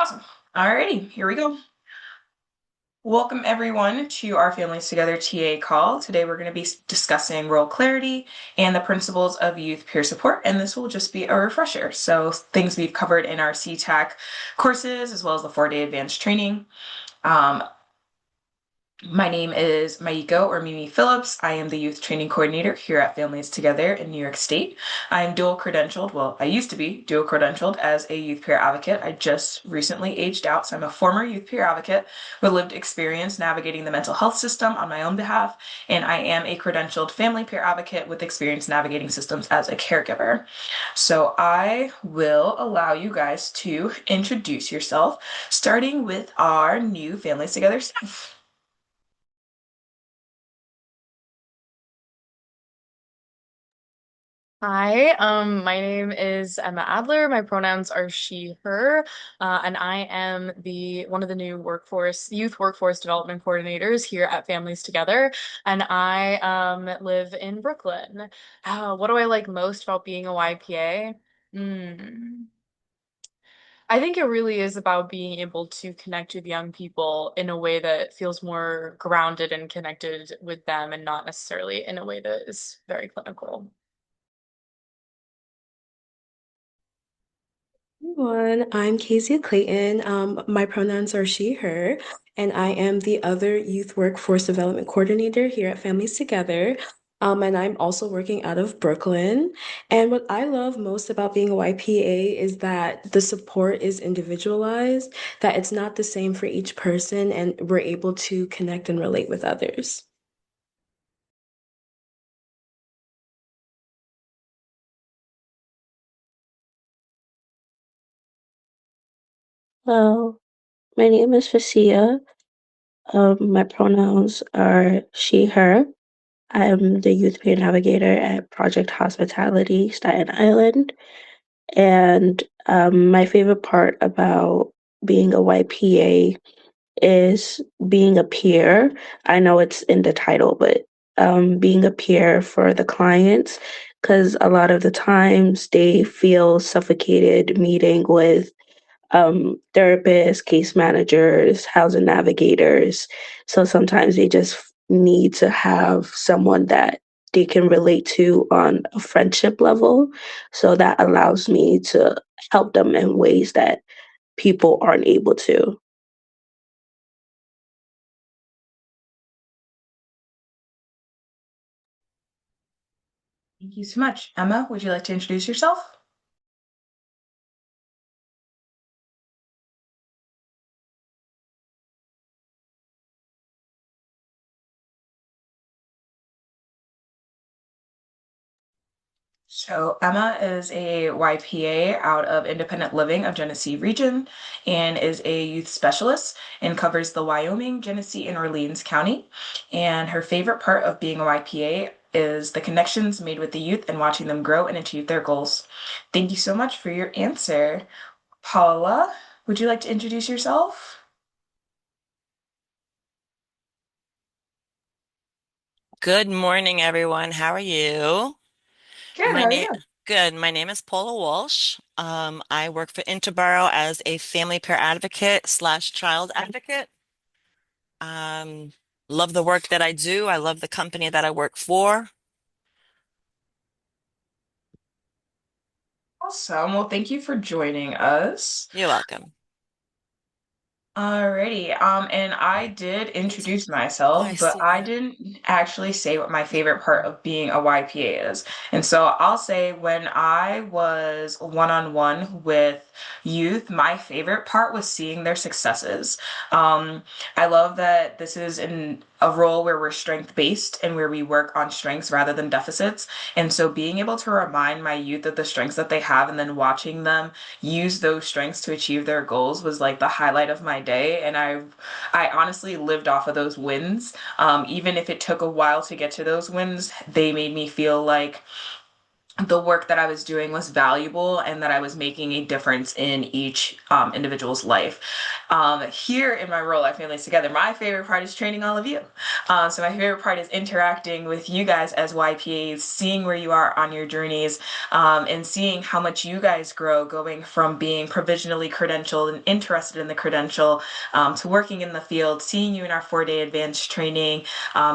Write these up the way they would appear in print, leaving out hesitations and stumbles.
Awesome. Alrighty, here we go. Welcome everyone to our Families Together TA call. Today we're going to be discussing role clarity and the principles of youth peer support, and this will just be a refresher. So things we've covered in our CTAC courses as well as the 4-day advanced training. Um, My name is Maiko or Mimi Phillips. I am the youth training coordinator here at Families Together in New York State. I am dual credentialed. Well, I used to be dual credentialed as a youth peer advocate. I just recently aged out, so I'm a former youth peer advocate with lived experience navigating the mental health system on my own behalf. And I am a credentialed family peer advocate with experience navigating systems as a caregiver. So I will allow you guys to introduce yourself, starting with our new Families Together staff. Hi, my name is Emma Adler. My pronouns are she, her, and I am the one of the new youth workforce development coordinators here at Families Together, and I live in Brooklyn. What do I like most about being a YPA? Hmm. I think it really is about being able to connect with young people in a way that feels more grounded and connected with them, and not necessarily in a way that is very clinical. Everyone, I'm Kezia Clayton. My pronouns are she, her, and I am the other Youth Workforce Development Coordinator here at Families Together. And I'm also working out of Brooklyn. And what I love most about being a YPA is that the support is individualized, that it's not the same for each person, and we're able to connect and relate with others. Hello, my name is Facia. My pronouns are she, her. I'm the youth peer navigator at Project Hospitality, Staten Island. And my favorite part about being a YPA is being a peer. I know it's in the title, but being a peer for the clients, because a lot of the times they feel suffocated meeting with therapists, case managers, housing navigators. So sometimes they just need to have someone that they can relate to on a friendship level. So that allows me to help them in ways that people aren't able to. Thank you so much. Emma, would you like to introduce yourself? So Emma is a YPA out of Independent Living of Genesee Region and is a youth specialist and covers the Wyoming, Genesee, and Orleans County. And her favorite part of being a YPA is the connections made with the youth and watching them grow and achieve their goals. Thank you so much for your answer. Paula, would you like to introduce yourself? Good morning, everyone. How are you? Good, My how are name you? Good. My name is Paula Walsh. I work for Interborough as a family peer advocate slash child advocate. Um, love the work that I do. I love the company that I work for. Awesome. Well, thank you for joining us. You're welcome. Alrighty. And I did introduce Oh, I myself, but see I that. didn't actually say what my favorite part of being a YPA is. And so I'll say when I was one-on-one with youth, my favorite part was seeing their successes. I love that this is in a role where we're strength-based and where we work on strengths rather than deficits. And so being able to remind my youth of the strengths that they have and then watching them use those strengths to achieve their goals was like the highlight of my day. And I honestly lived off of those wins. Even if it took a while to get to those wins, they made me feel like the work that I was doing was valuable and that I was making a difference in each individual's life. Here in my role at Families Together, my favorite part is training all of you. So my favorite part is interacting with you guys as YPAs, seeing where you are on your journeys, and seeing how much you guys grow going from being provisionally credentialed and interested in the credential to working in the field, seeing you in our 4-day advanced training,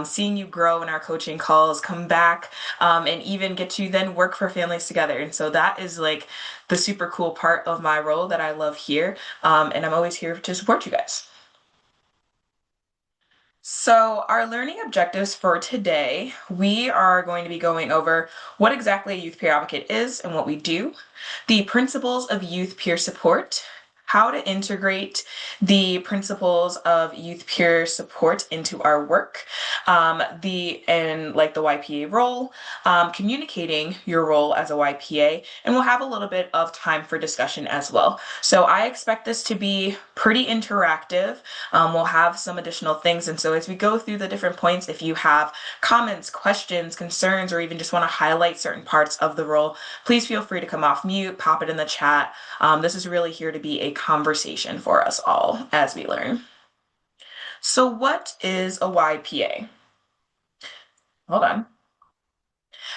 seeing you grow in our coaching calls, come back, and even get to then work for Families Together. And so that is like the super cool part of my role that I love here. And I'm always here to support you guys. So, our learning objectives for today, we are going to be going over what exactly a youth peer advocate is and what we do, the principles of youth peer support, how to integrate the principles of youth peer support into our work, the YPA role, communicating your role as a YPA, and we'll have a little bit of time for discussion as well. So I expect this to be pretty interactive. We'll have some additional things, and so as we go through the different points, if you have comments, questions, concerns, or even just want to highlight certain parts of the role, please feel free to come off mute, pop it in the chat. This is really here to be a conversation for us all as we learn. So what is a YPA? Hold on.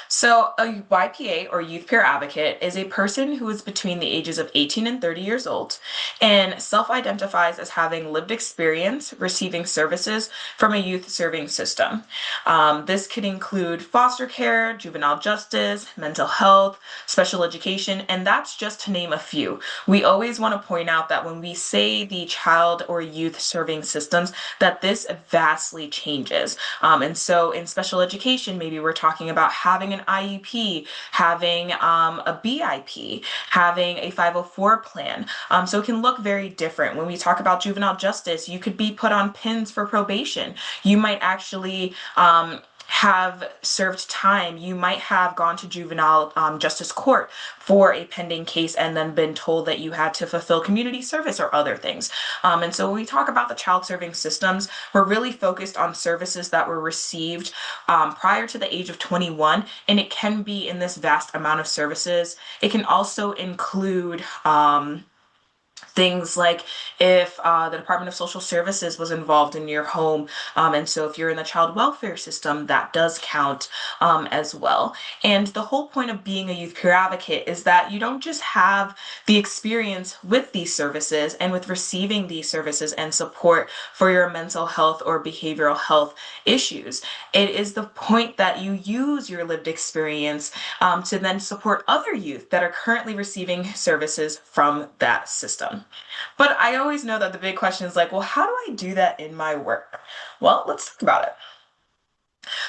So a YPA, or youth peer advocate, is a person who is between the ages of 18 and 30 years old and self-identifies as having lived experience receiving services from a youth serving system. This could include foster care, juvenile justice, mental health, special education, and that's just to name a few. We always want to point out that when we say the child or youth serving systems, that this vastly changes. And so in special education, maybe we're talking about having an IEP, having a BIP, having a 504 plan. So it can look very different. When we talk about juvenile justice, you could be put on pins for probation. You might actually have served time. You might have gone to juvenile justice court for a pending case and then been told that you had to fulfill community service or other things. And so when we talk about the child serving systems, we're really focused on services that were received prior to the age of 21, and it can be in this vast amount of services. It can also include things like if the Department of Social Services was involved in your home, and so if you're in the child welfare system, that does count as well. And the whole point of being a youth peer advocate is that you don't just have the experience with these services and with receiving these services and support for your mental health or behavioral health issues. It is the point that you use your lived experience to then support other youth that are currently receiving services from that system. But I always know that the big question is like, well, how do I do that in my work? Well, let's talk about it.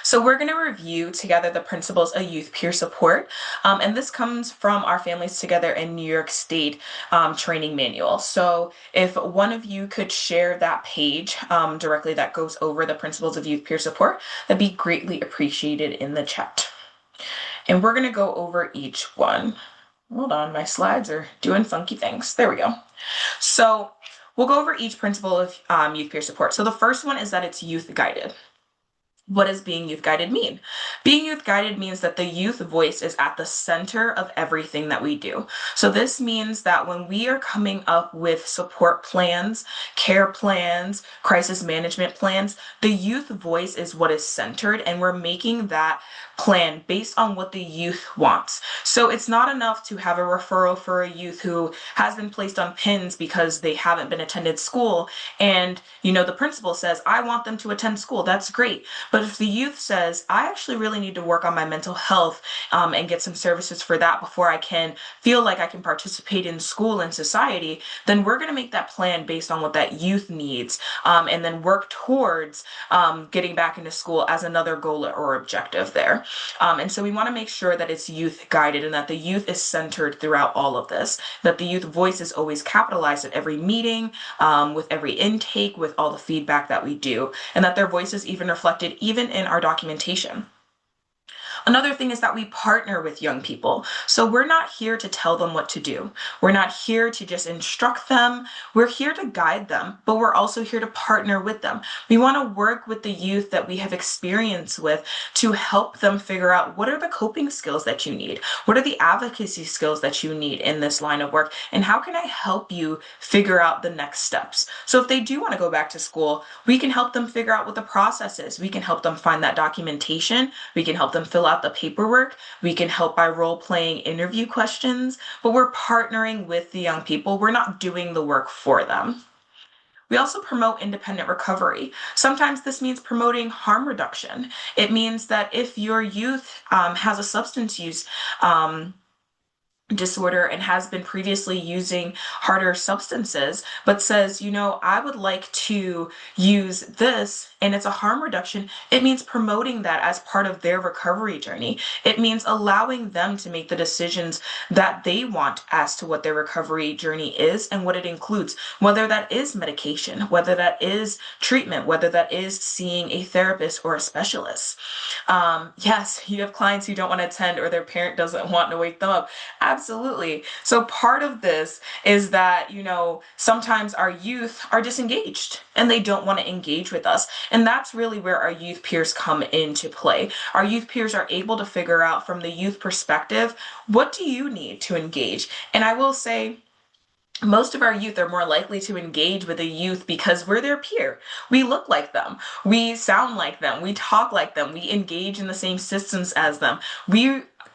So we're going to review together the principles of youth peer support, and this comes from our Families Together in New York State training manual. So if one of you could share that page directly that goes over the principles of youth peer support, that'd be greatly appreciated in the chat. And we're going to go over each one. Hold on, my slides are doing funky things. There we go. So we'll go over each principle of youth peer support. So the first one is that it's youth guided. What does being youth guided mean? Being youth guided means that the youth voice is at the center of everything that we do. So this means that when we are coming up with support plans, care plans, crisis management plans, the youth voice is what is centered, and we're making that plan based on what the youth wants. So it's not enough to have a referral for a youth who has been placed on pins because they haven't been attended school, and the principal says, I want them to attend school. That's great. But if the youth says, I actually really need to work on my mental health and get some services for that before I can feel like I can participate in school and society, then we're going to make that plan based on what that youth needs, and then work towards getting back into school as another goal or objective there. And so we want to make sure that it's youth guided and that the youth is centered throughout all of this, that the youth voice is always capitalized at every meeting, with every intake, with all the feedback that we do, and that their voice is even reflected even in our documentation. Another thing is that we partner with young people. So we're not here to tell them what to do. We're not here to just instruct them. We're here to guide them, but we're also here to partner with them. We want to work with the youth that we have experience with to help them figure out what are the coping skills that you need? What are the advocacy skills that you need in this line of work? And how can I help you figure out the next steps? So if they do want to go back to school, we can help them figure out what the process is. We can help them find that documentation. We can help them fill out the paperwork. We can help by role-playing interview questions, but we're partnering with the young people. We're not doing the work for them. We also promote independent recovery. Sometimes this means promoting harm reduction. It means that if your youth has a substance use disorder and has been previously using harder substances, but says, you know, I would like to use this and it's a harm reduction, it means promoting that as part of their recovery journey. It means allowing them to make the decisions that they want as to what their recovery journey is and what it includes, whether that is medication, whether that is treatment, whether that is seeing a therapist or a specialist. Yes, you have clients who don't want to attend or their parent doesn't want to wake them up. Absolutely. So part of this is that, you know, sometimes our youth are disengaged and they don't want to engage with us. And that's really where our youth peers come into play. Our youth peers are able to figure out from the youth perspective, what do you need to engage? And I will say, most of our youth are more likely to engage with a youth because we're their peer. We look like them. We sound like them. We talk like them. We engage in the same systems as them.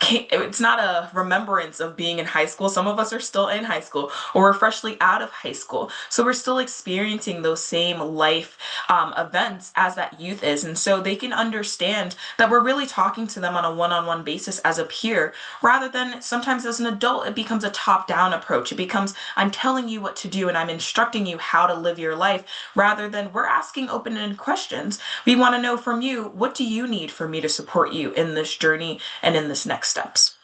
It's not a remembrance of being in high school. Some of us are still in high school or we're freshly out of high school. So we're still experiencing those same life events as that youth is. And so they can understand that we're really talking to them on a one-on-one basis as a peer, rather than sometimes as an adult, it becomes a top-down approach. It becomes, I'm telling you what to do and I'm instructing you how to live your life, rather than we're asking open-ended questions. We want to know from you, what do you need for me to support you in this journey and in this next steps?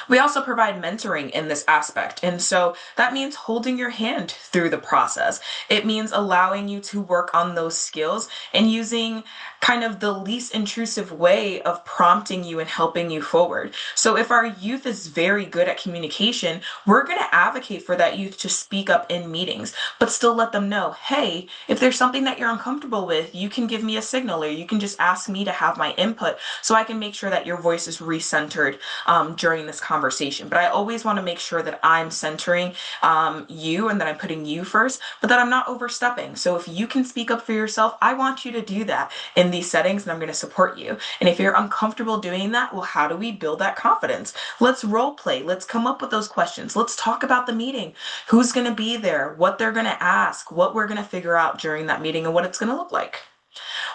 We also provide mentoring in this aspect. And so that means holding your hand through the process. It means allowing you to work on those skills and using kind of the least intrusive way of prompting you and helping you forward. So if our youth is very good at communication, we're going to advocate for that youth to speak up in meetings, but still let them know, hey, if there's something that you're uncomfortable with, you can give me a signal or you can just ask me to have my input so I can make sure that your voice is recentered during this conversation. But I always want to make sure that I'm centering you and that I'm putting you first, but that I'm not overstepping. So if you can speak up for yourself, I want you to do that in these settings and I'm going to support you. And if you're uncomfortable doing that, well, how do we build that confidence? Let's role play. Let's come up with those questions. Let's talk about the meeting. Who's going to be there? What they're going to ask? What we're going to figure out during that meeting and what it's going to look like.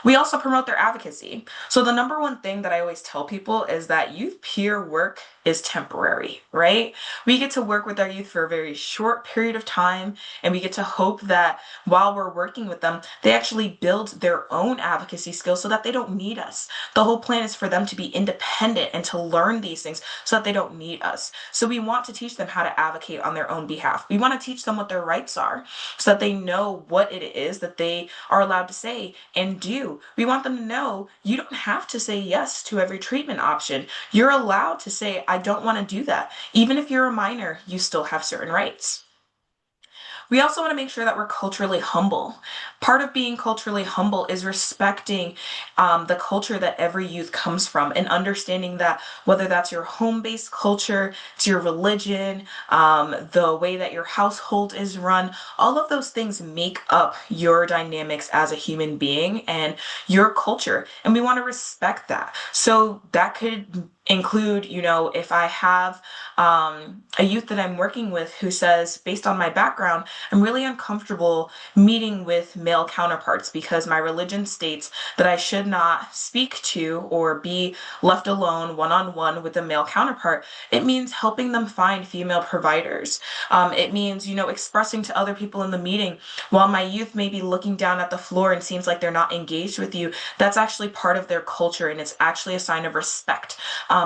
We also promote their advocacy. So the number one thing that I always tell people is that youth peer work is temporary, right? We get to work with our youth for a very short period of time, and we get to hope that while we're working with them, they actually build their own advocacy skills so that they don't need us. The whole plan is for them to be independent and to learn these things so that they don't need us. So we want to teach them how to advocate on their own behalf. We want to teach them what their rights are so that they know what it is that they are allowed to say and do. We want them to know you don't have to say yes to every treatment option. You're allowed to say, I don't want to do that. Even if you're a minor, you still have certain rights. We also want to make sure that we're culturally humble. Part of being culturally humble is respecting the culture that every youth comes from and understanding that whether that's your home-based culture, it's your religion, the way that your household is run, all of those things make up your dynamics as a human being and your culture. And we want to respect that. So that could include, you know, if I have a youth that I'm working with who says, based on my background, I'm really uncomfortable meeting with male counterparts because my religion states that I should not speak to or be left alone one-on-one with a male counterpart. It means helping them find female providers. It means, you know, expressing to other people in the meeting, while my youth may be looking down at the floor and seems like they're not engaged with you, that's actually part of their culture and it's actually a sign of respect.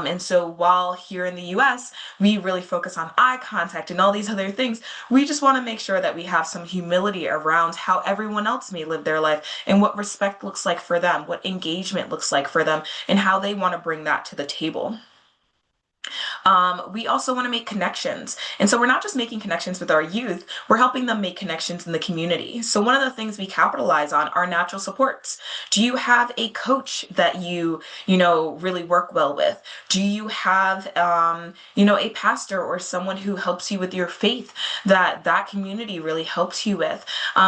And so while here in the US, we really focus on eye contact and all these other things, we just want to make sure that we have some humility around how everyone else may live their life and what respect looks like for them, what engagement looks like for them, and how they want to bring that to the table. We also want to make connections. And so we're not just making connections with our youth, we're helping them make connections in the community. So one of the things we capitalize on are natural supports. Do you have a coach that you really work well with? Do you have, a pastor or someone who helps you with your faith that community really helps you with?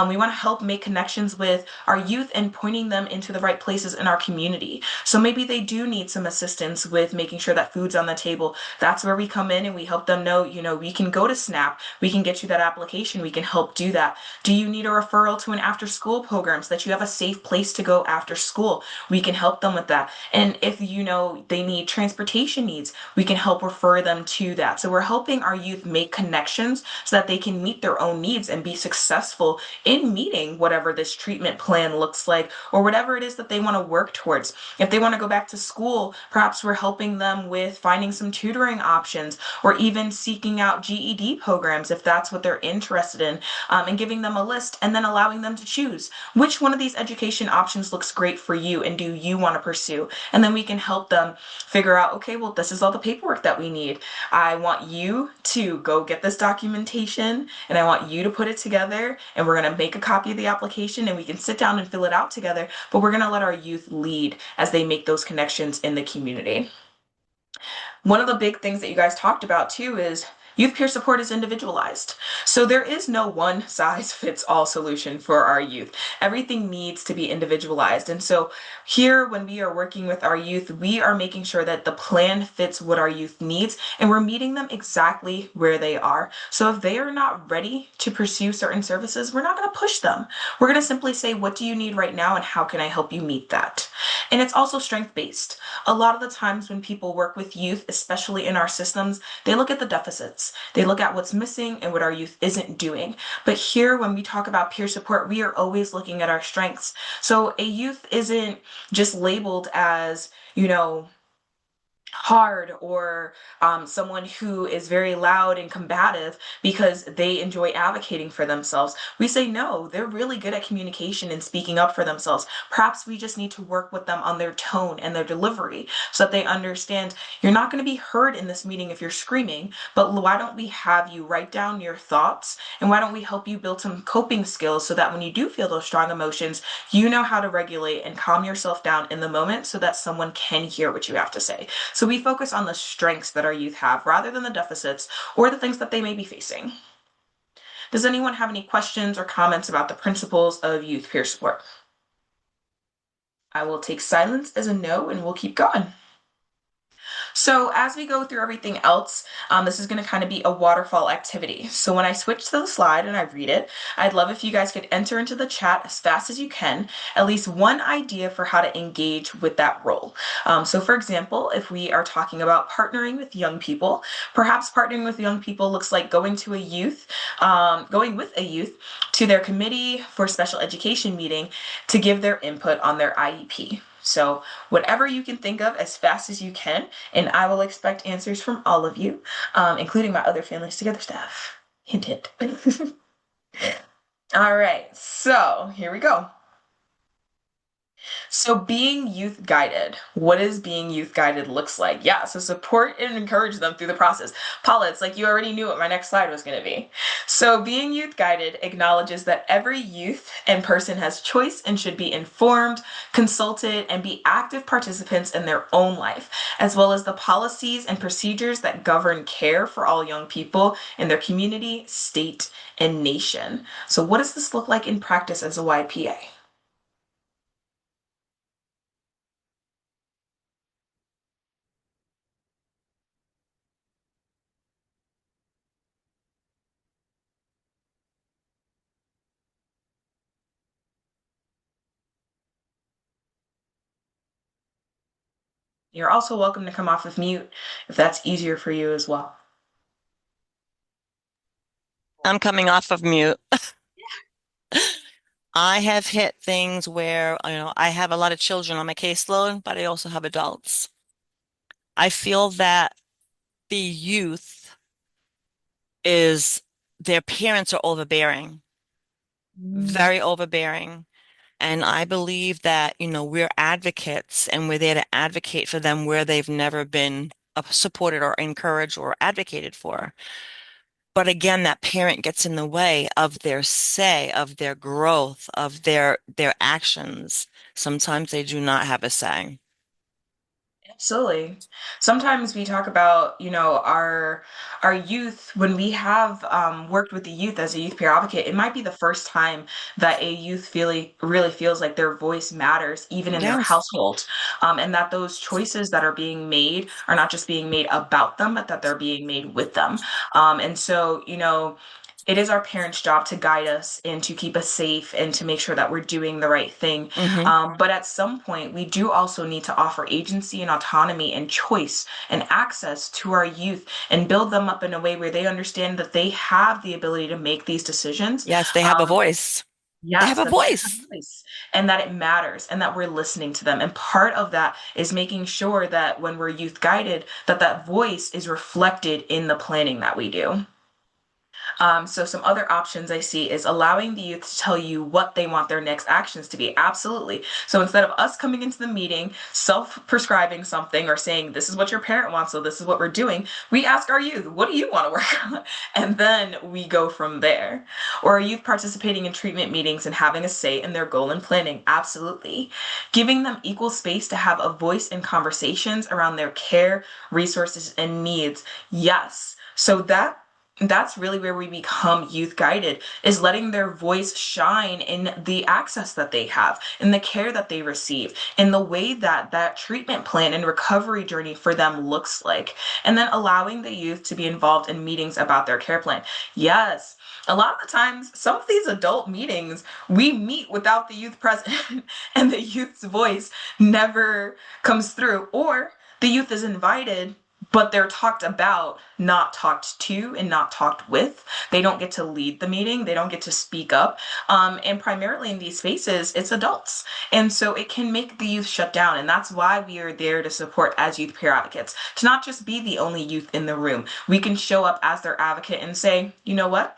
We want to help make connections with our youth and pointing them into the right places in our community. So maybe they do need some assistance with making sure that food's on the table. That's where we come in and we help them know, we can go to SNAP, we can get you that application, we can help do that. Do you need a referral to an after school program so that you have a safe place to go after school? We can help them with that. And if they need transportation needs, we can help refer them to that. So we're helping our youth make connections so that they can meet their own needs and be successful in meeting whatever this treatment plan looks like or whatever it is that they want to work towards. If they want to go back to school, perhaps we're helping them with finding some tutoring options or even seeking out GED programs if that's what they're interested in, and giving them a list and then allowing them to choose which one of these education options looks great for you and do you want to pursue. And then we can help them figure out, okay, well, this is all the paperwork that we need. I want you to go get this documentation and I want you to put it together and we're going to make a copy of the application and we can sit down and fill it out together, but we're going to let our youth lead as they make those connections in the community. One of the big things that you guys talked about too is youth peer support is individualized. So there is no one size fits all solution for our youth. Everything needs to be individualized. And so here, when we are working with our youth, we are making sure that the plan fits what our youth needs and we're meeting them exactly where they are. So if they are not ready to pursue certain services, we're not going to push them. We're going to simply say, what do you need right now and how can I help you meet that? And it's also strength based. A lot of the times when people work with youth, especially in our systems, they look at the deficits. They look at what's missing and what our youth isn't doing. But here, when we talk about peer support, we are always looking at our strengths. So a youth isn't just labeled as, hard or someone who is very loud and combative because they enjoy advocating for themselves. We say, no, they're really good at communication and speaking up for themselves. Perhaps we just need to work with them on their tone and their delivery so that they understand you're not going to be heard in this meeting if you're screaming, but why don't we have you write down your thoughts and why don't we help you build some coping skills so that when you do feel those strong emotions, you know how to regulate and calm yourself down in the moment so that someone can hear what you have to say. So we focus on the strengths that our youth have rather than the deficits or the things that they may be facing. Does anyone have any questions or comments about the principles of youth peer support? I will take silence as a no and we'll keep going. So as we go through everything else, this is going to kind of be a waterfall activity. So when I switch to the slide and I read it, I'd love if you guys could enter into the chat as fast as you can, at least one idea for how to engage with that role. So for example, if we are talking about partnering with young people, perhaps partnering with young people looks like going with a youth to their committee for special education meeting to give their input on their IEP. So whatever you can think of as fast as you can, and I will expect answers from all of you, including my other Families Together staff. Hint, hint. All right, so here we go. So being youth guided, what does being youth guided looks like? Yeah, so support and encourage them through the process. Paula, it's like you already knew what my next slide was going to be. So being youth guided acknowledges that every youth and person has choice and should be informed, consulted, and be active participants in their own life, as well as the policies and procedures that govern care for all young people in their community, state, and nation. So what does this look like in practice as a YPA? You're also welcome to come off of mute if that's easier for you as well. I'm coming off of mute. I have hit things where, I have a lot of children on my caseload, but I also have adults. I feel that the youth is their parents are overbearing, Mm. very overbearing. And I believe that, we're advocates and we're there to advocate for them where they've never been supported or encouraged or advocated for. But again, that parent gets in the way of their say, of their growth, of their actions. Sometimes they do not have a say. Absolutely. Sometimes we talk about, our youth when we have worked with the youth as a youth peer advocate. It might be the first time that a youth really feels like their voice matters, even in their Yes. household, and that those choices that are being made are not just being made about them, but that they're being made with them. And so, it is our parents' job to guide us and to keep us safe and to make sure that we're doing the right thing. Hmm. But at some point, we do also need to offer agency and autonomy and choice and access to our youth and build them up in a way where they understand that they have the ability to make these decisions. Yes, they have a Um, voice. They have yes, a that they have voice. a voice and that it matters and that we're listening to them. And part of that is making sure that when we're youth guided, that that voice is reflected in the planning that we do. So some other options I see is allowing the youth to tell you what they want their next actions to be. Absolutely. So instead of us coming into the meeting, self-prescribing something or saying, this is what your parent wants, so this is what we're doing, we ask our youth, what do you want to work on? And then we go from there. Or are youth participating in treatment meetings and having a say in their goal and planning? Absolutely. Giving them equal space to have a voice in conversations around their care, resources, and needs. Yes. So that's really where we become youth guided, is letting their voice shine in the access that they have, in the care that they receive, in the way that that treatment plan and recovery journey for them looks like, and then allowing the youth to be involved in meetings about their care plan. Yes, a lot of the times, some of these adult meetings, we meet without the youth present and the youth's voice never comes through, or the youth is invited but they're talked about, not talked to, and not talked with. They don't get to lead the meeting. They don't get to speak up. And primarily in these spaces, it's adults. And so it can make the youth shut down. And that's why we are there to support as youth peer advocates, to not just be the only youth in the room. We can show up as their advocate and say, you know what?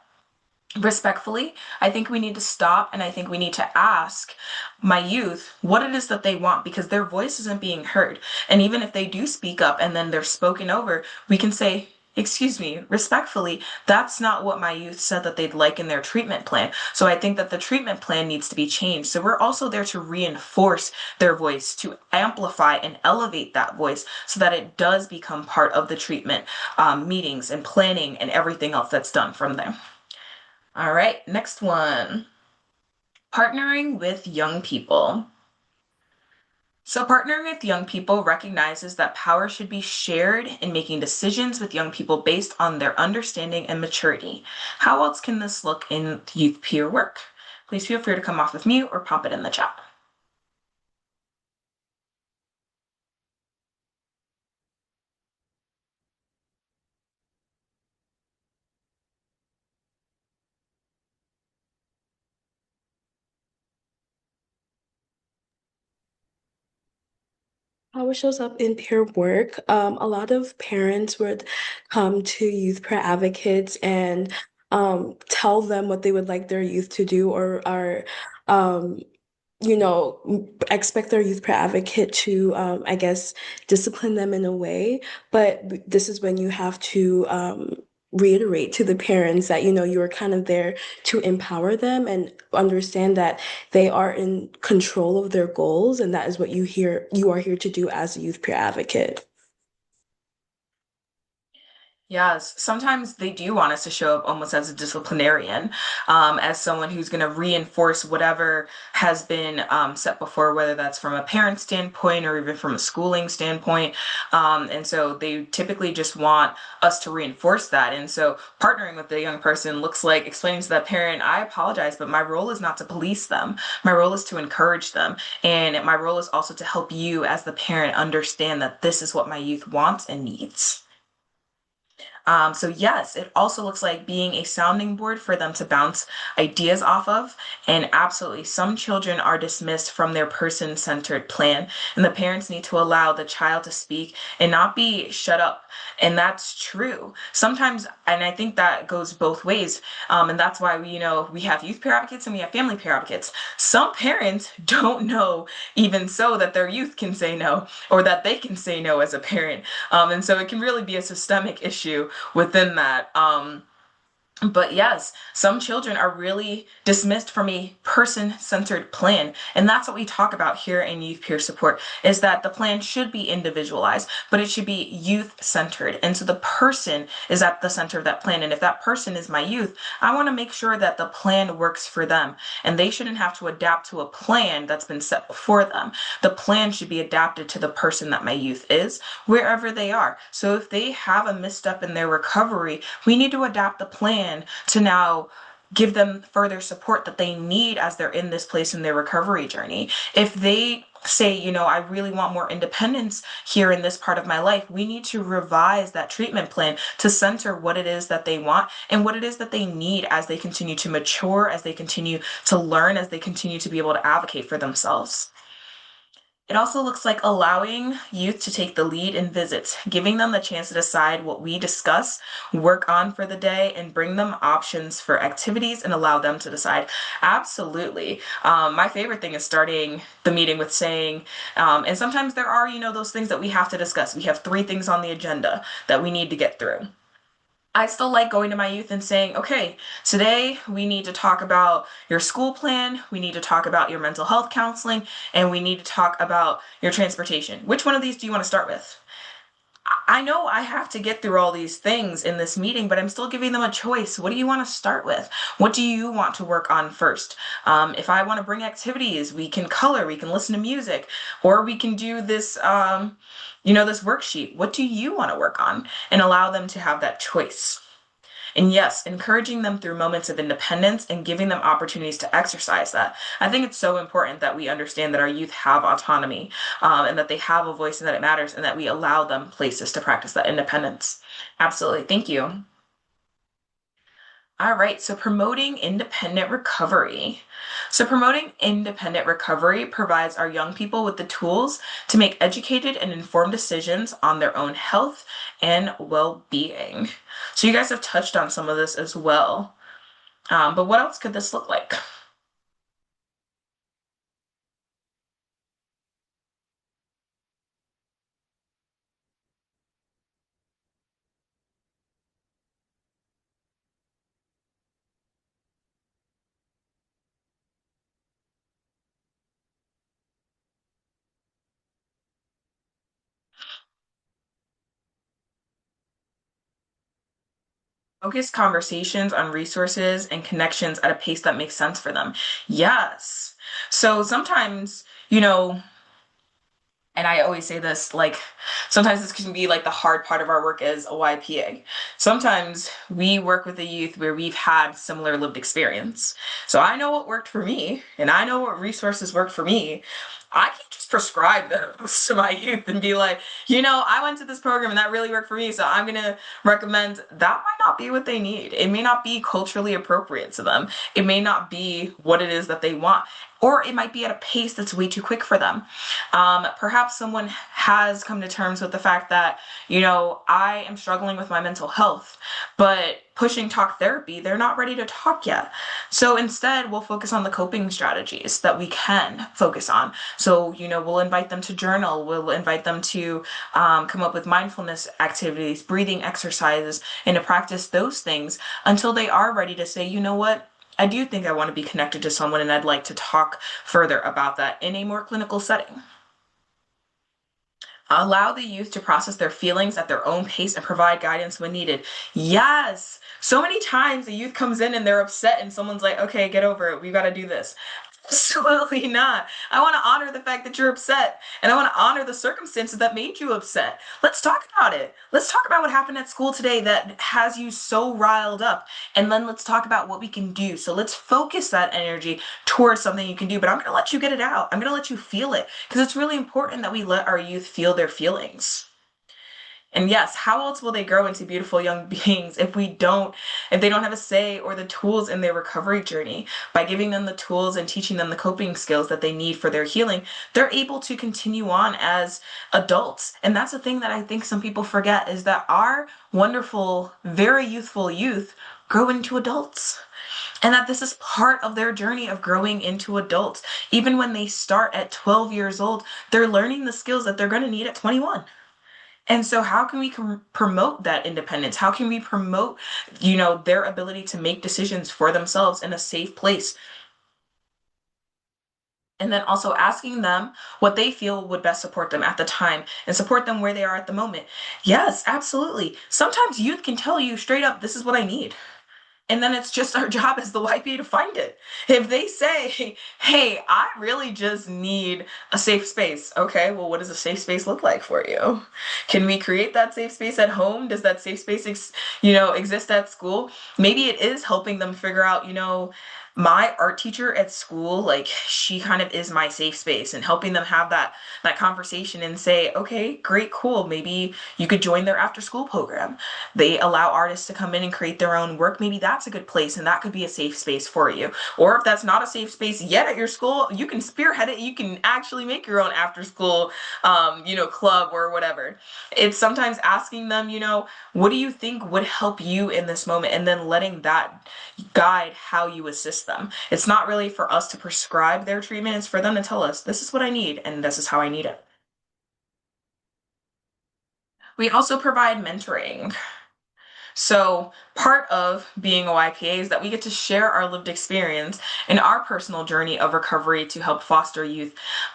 Respectfully, I think we need to stop and I think we need to ask my youth what it is that they want because their voice isn't being heard. And even if they do speak up and then they're spoken over, we can say, excuse me, respectfully, that's not what my youth said that they'd like in their treatment plan. So I think that the treatment plan needs to be changed. So we're also there to reinforce their voice, to amplify and elevate that voice so that it does become part of the treatment meetings and planning and everything else that's done from there. All right, next one. Partnering with young people. So, partnering with young people recognizes that power should be shared in making decisions with young people based on their understanding and maturity. How else can this look in youth peer work? Please feel free to come off of mute or pop it in the chat. How it shows up in peer work, a lot of parents would come to youth peer advocates and tell them what they would like their youth to do or are um, expect their youth peer advocate to, I guess, discipline them in a way. But this is when you have to reiterate to the parents that, you are kind of there to empower them and understand that they are in control of their goals, and that is what you are here to do as a youth peer advocate. Yes, sometimes they do want us to show up almost as a disciplinarian, as someone who's going to reinforce whatever has been set before, whether that's from a parent standpoint or even from a schooling standpoint. And so they typically just want us to reinforce that. And so partnering with the young person looks like explaining to that parent, I apologize, but my role is not to police them. My role is to encourage them. And my role is also to help you as the parent understand that this is what my youth wants and needs. So yes, it also looks like being a sounding board for them to bounce ideas off of. And absolutely, some children are dismissed from their person-centered plan, and the parents need to allow the child to speak and not be shut up. And that's true. Sometimes, and I think that goes both ways. And that's why we have youth peer advocates and we have family peer advocates. Some parents don't know even so that their youth can say no or that they can say no as a parent. And so it can really be a systemic issue within that. But yes, some children are really dismissed from a person-centered plan. And that's what we talk about here in youth peer support, is that the plan should be individualized, but it should be youth-centered. And so the person is at the center of that plan. And if that person is my youth, I want to make sure that the plan works for them. And they shouldn't have to adapt to a plan that's been set before them. The plan should be adapted to the person that my youth is, wherever they are. So if they have a misstep in their recovery, we need to adapt the plan to now give them further support that they need as they're in this place in their recovery journey. If they say, I really want more independence here in this part of my life, we need to revise that treatment plan to center what it is that they want and what it is that they need as they continue to mature, as they continue to learn, as they continue to be able to advocate for themselves. It also looks like allowing youth to take the lead in visits, giving them the chance to decide what we discuss, work on for the day, and bring them options for activities and allow them to decide. Absolutely. My favorite thing is starting the meeting with saying, and sometimes there are, those things that we have to discuss. We have 3 things on the agenda that we need to get through. I still like going to my youth and saying, okay, today we need to talk about your school plan, we need to talk about your mental health counseling, and we need to talk about your transportation. Which one of these do you want to start with? I know I have to get through all these things in this meeting, but I'm still giving them a choice. What do you want to start with? What do you want to work on first? If I want to bring activities, we can color, we can listen to music, or we can do this, this worksheet. What do you want to work on? And allow them to have that choice. And yes, encouraging them through moments of independence and giving them opportunities to exercise that. I think it's so important that we understand that our youth have autonomy, and that they have a voice and that it matters and that we allow them places to practice that independence. Absolutely. Thank you. All right, so promoting independent recovery. So promoting independent recovery provides our young people with the tools to make educated and informed decisions on their own health and well-being. So you guys have touched on some of this as well. But what else could this look like? Focus conversations on resources and connections at a pace that makes sense for them. Yes. So sometimes, and I always say this, like, sometimes this can be like the hard part of our work as a YPA. Sometimes we work with a youth where we've had similar lived experience. So I know what worked for me, and I know what resources worked for me. I can just prescribe those to my youth and be like, I went to this program and that really worked for me, so I'm gonna recommend that. Might not be what they need. It may not be culturally appropriate to them. It may not be what it is that they want. Or it might be at a pace that's way too quick for them. Perhaps someone has come to terms with the fact that, I am struggling with my mental health, but pushing talk therapy, they're not ready to talk yet. So instead, we'll focus on the coping strategies that we can focus on. So, we'll invite them to journal, we'll invite them to come up with mindfulness activities, breathing exercises, and to practice those things until they are ready to say, you know what? I do think I want to be connected to someone and I'd like to talk further about that in a more clinical setting. Allow the youth to process their feelings at their own pace and provide guidance when needed. Yes. So many times the youth comes in and they're upset and someone's like, okay, get over it. We got to do this. Absolutely not. I want to honor the fact that you're upset, and I want to honor the circumstances that made you upset. Let's talk about it. Let's talk about what happened at school today that has you so riled up, and then let's talk about what we can do. So let's focus that energy towards something you can do, but I'm going to let you get it out. I'm going to let you feel it because it's really important that we let our youth feel their feelings. And yes, how else will they grow into beautiful young beings if they don't have a say or the tools in their recovery journey? By giving them the tools and teaching them the coping skills that they need for their healing, they're able to continue on as adults. And that's the thing that I think some people forget, is that our wonderful, very youthful youth grow into adults. And that this is part of their journey of growing into adults. Even when they start at 12 years old, they're learning the skills that they're going to need at 21. And so how can we promote that independence? How can we promote, their ability to make decisions for themselves in a safe place? And then also asking them what they feel would best support them at the time and support them where they are at the moment. Yes, absolutely. Sometimes youth can tell you straight up, this is what I need. And then it's just our job as the YPA to find it. If they say, hey, I really just need a safe space. Okay, well, what does a safe space look like for you? Can we create that safe space at home? Does that safe space, exist at school? Maybe it is helping them figure out, my art teacher at school, like, she kind of is my safe space, and helping them have that conversation and say, okay, great, cool. Maybe you could join their after school program. They allow artists to come in and create their own work. Maybe that's a good place, and that could be a safe space for you. Or if that's not a safe space yet at your school, you can spearhead it. You can actually make your own after school, club or whatever. It's sometimes asking them, what do you think would help you in this moment? And then letting that guide how you assist them. It's not really for us to prescribe their treatment. It's for them to tell us, this is what I need, and this is how I need it. We also provide mentoring. So part of being a YPA is that we get to share our lived experience and our personal journey of recovery to help foster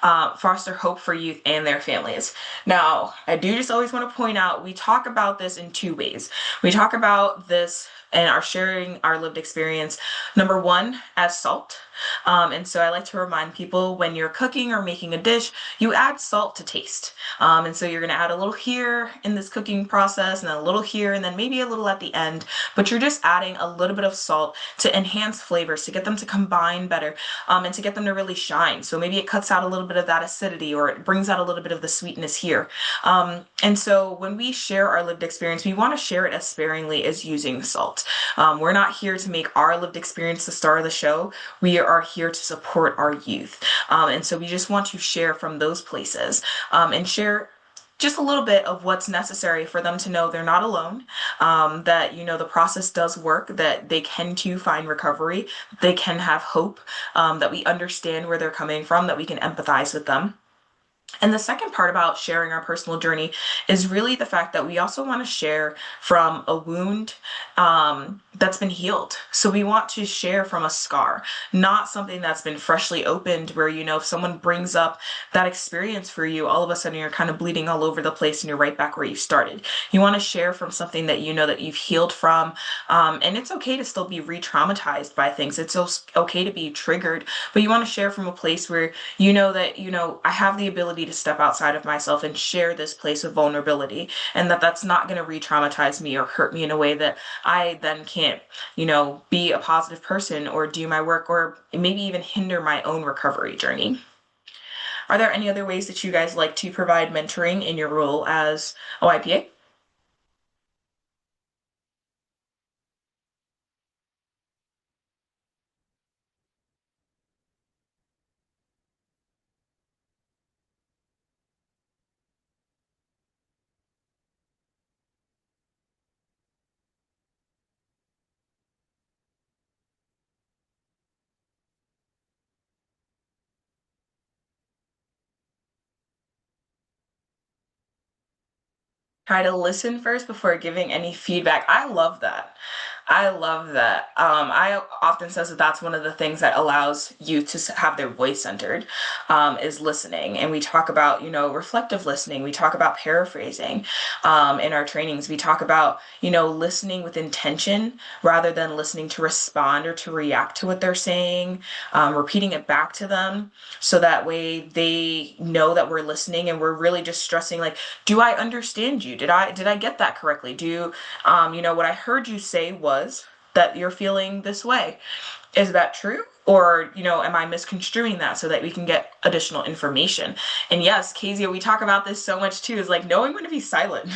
hope for youth and their families. Now, I do just always want to point out, we talk about this in two ways. We talk about this and are sharing our lived experience, number one, as salt. And so I like to remind people, when you're cooking or making a dish, you add salt to taste. And so you're going to add a little here in this cooking process, and then a little here, and then maybe a little at the end. But you're just adding a little bit of salt to enhance flavors, to get them to combine better, and to get them to really shine. So maybe it cuts out a little bit of that acidity, or it brings out a little bit of the sweetness here. And so when we share our lived experience, we want to share it as sparingly as using salt. We're not here to make our lived experience the star of the show. We are here to support our youth. And so we just want to share from those places, and share just a little bit of what's necessary for them to know they're not alone, that, the process does work, that they can too find recovery, they can have hope, that we understand where they're coming from, that we can empathize with them. And the second part about sharing our personal journey is really the fact that we also want to share from a wound that's been healed. So we want to share from a scar, not something that's been freshly opened, where, if someone brings up that experience for you, all of a sudden you're kind of bleeding all over the place and you're right back where you started. You want to share from something that that you've healed from. And it's okay to still be re-traumatized by things. It's okay to be triggered, but you want to share from a place where that, I have the ability to step outside of myself and share this place of vulnerability, and that's not going to re-traumatize me or hurt me in a way that I then can't, be a positive person or do my work, or maybe even hinder my own recovery journey. Are there any other ways that you guys like to provide mentoring in your role as a YPA? Try to listen first before giving any feedback. I love that. I love that. I often says that that's one of the things that allows youth to have their voice centered, is listening. And we talk about, reflective listening. We talk about paraphrasing in our trainings. We talk about, listening with intention rather than listening to respond or to react to what they're saying, repeating it back to them. So that way they know that we're listening, and we're really just stressing, like, do I understand you? Did I get that correctly? What I heard you say was that you're feeling this way. Is that true? Or, am I misconstruing that so that we can get additional information? And yes, Kezia, we talk about this so much too, is like knowing when to be silent.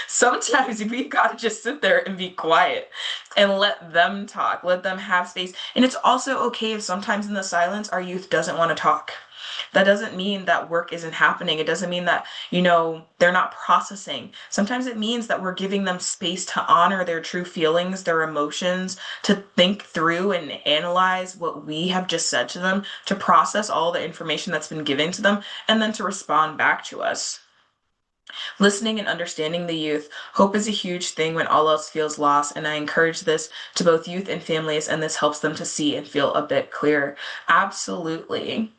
Sometimes we've got to just sit there and be quiet and let them talk, let them have space. And it's also okay if sometimes in the silence our youth doesn't want to talk. That doesn't mean that work isn't happening. It doesn't mean that, they're not processing. Sometimes it means that we're giving them space to honor their true feelings, their emotions, to think through and analyze what we have just said to them, to process all the information that's been given to them, and then to respond back to us. Listening and understanding the youth. Hope is a huge thing when all else feels lost, and I encourage this to both youth and families, and this helps them to see and feel a bit clearer. Absolutely.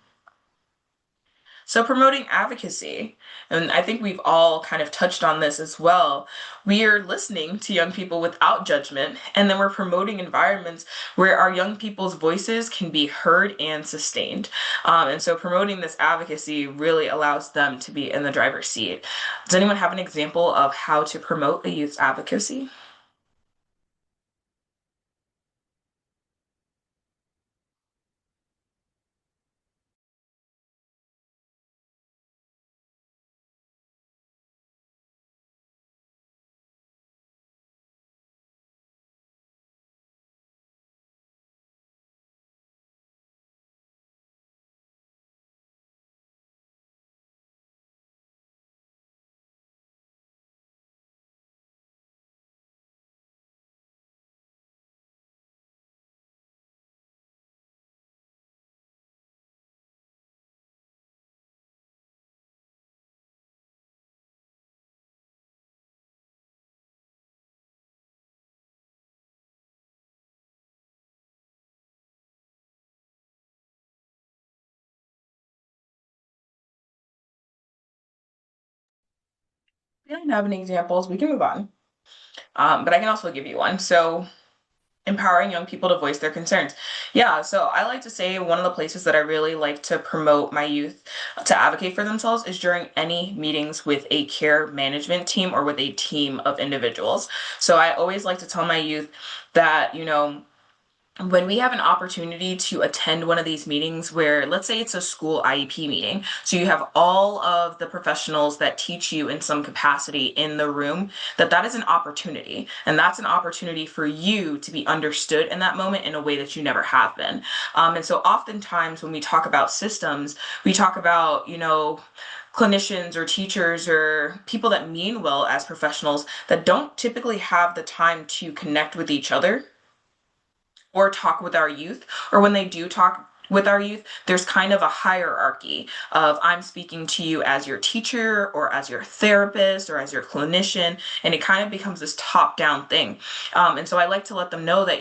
So promoting advocacy, and I think we've all kind of touched on this as well. We are listening to young people without judgment, and then we're promoting environments where our young people's voices can be heard and sustained. And so promoting this advocacy really allows them to be in the driver's seat. Does anyone have an example of how to promote a youth's advocacy? We don't have any examples. We can move on. But I can also give you one. So empowering young people to voice their concerns. Yeah, so I like to say one of the places that I really like to promote my youth to advocate for themselves is during any meetings with a care management team or with a team of individuals. So I always like to tell my youth that, when we have an opportunity to attend one of these meetings where, let's say it's a school IEP meeting, so you have all of the professionals that teach you in some capacity in the room, that is an opportunity. And that's an opportunity for you to be understood in that moment in a way that you never have been. And so oftentimes when we talk about systems, we talk about, clinicians or teachers or people that mean well as professionals that don't typically have the time to connect with each other or talk with our youth, or when they do talk with our youth, there's kind of a hierarchy of I'm speaking to you as your teacher or as your therapist or as your clinician, and it kind of becomes this top-down thing. And so I like to let them know that,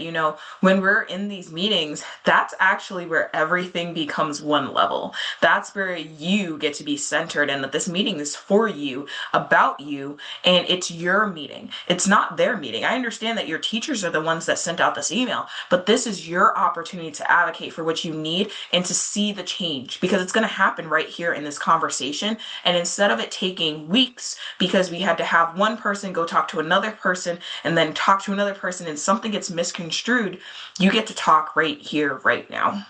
when we're in these meetings, that's actually where everything becomes one level. That's where you get to be centered, and that this meeting is for you, about you, and it's your meeting. It's not their meeting. I understand that your teachers are the ones that sent out this email, but this is your opportunity to advocate for what you need and to see the change, because it's going to happen right here in this conversation. And instead of it taking weeks because we had to have one person go talk to another person and then talk to another person and something gets misconstrued, you get to talk right here, right now.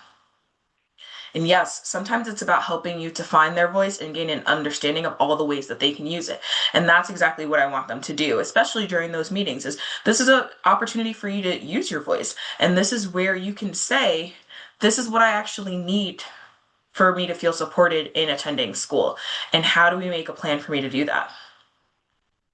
And yes, sometimes it's about helping you to find their voice and gain an understanding of all the ways that they can use it. And that's exactly what I want them to do, especially during those meetings, is this is an opportunity for you to use your voice. And this is where you can say, this is what I actually need for me to feel supported in attending school. And how do we make a plan for me to do that?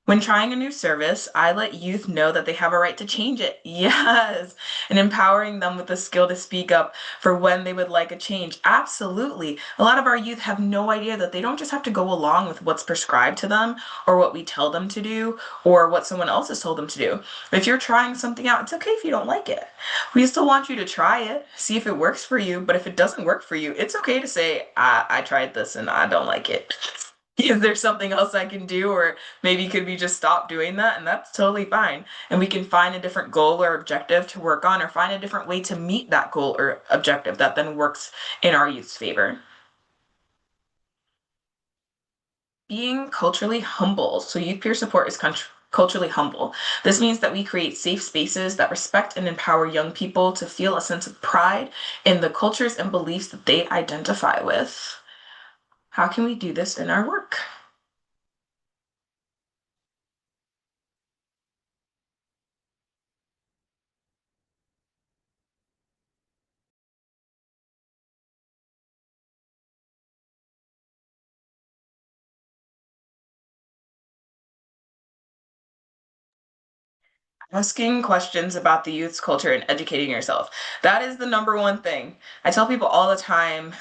When trying a new service, I let youth know that they have a right to change it. Yes. And empowering them with the skill to speak up for when they would like a change. Absolutely. A lot of our youth have no idea that they don't just have to go along with what's prescribed to them or what we tell them to do or what someone else has told them to do. If you're trying something out, it's okay if you don't like it. We still want you to try it, see if it works for you. But if it doesn't work for you, it's okay to say, I tried this and I don't like it. Is there something else I can do? Or maybe could we just stop doing that? And that's totally fine. And we can find a different goal or objective to work on, or find a different way to meet that goal or objective that then works in our youth's favor. Being culturally humble. So youth peer support is culturally humble. This means that we create safe spaces that respect and empower young people to feel a sense of pride in the cultures and beliefs that they identify with. How can we do this in our work? Asking questions about the youth's culture and educating yourself. That is the number one thing. I tell people all the time,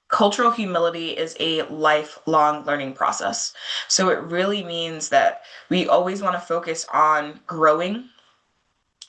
cultural humility is a lifelong learning process. So it really means that we always want to focus on growing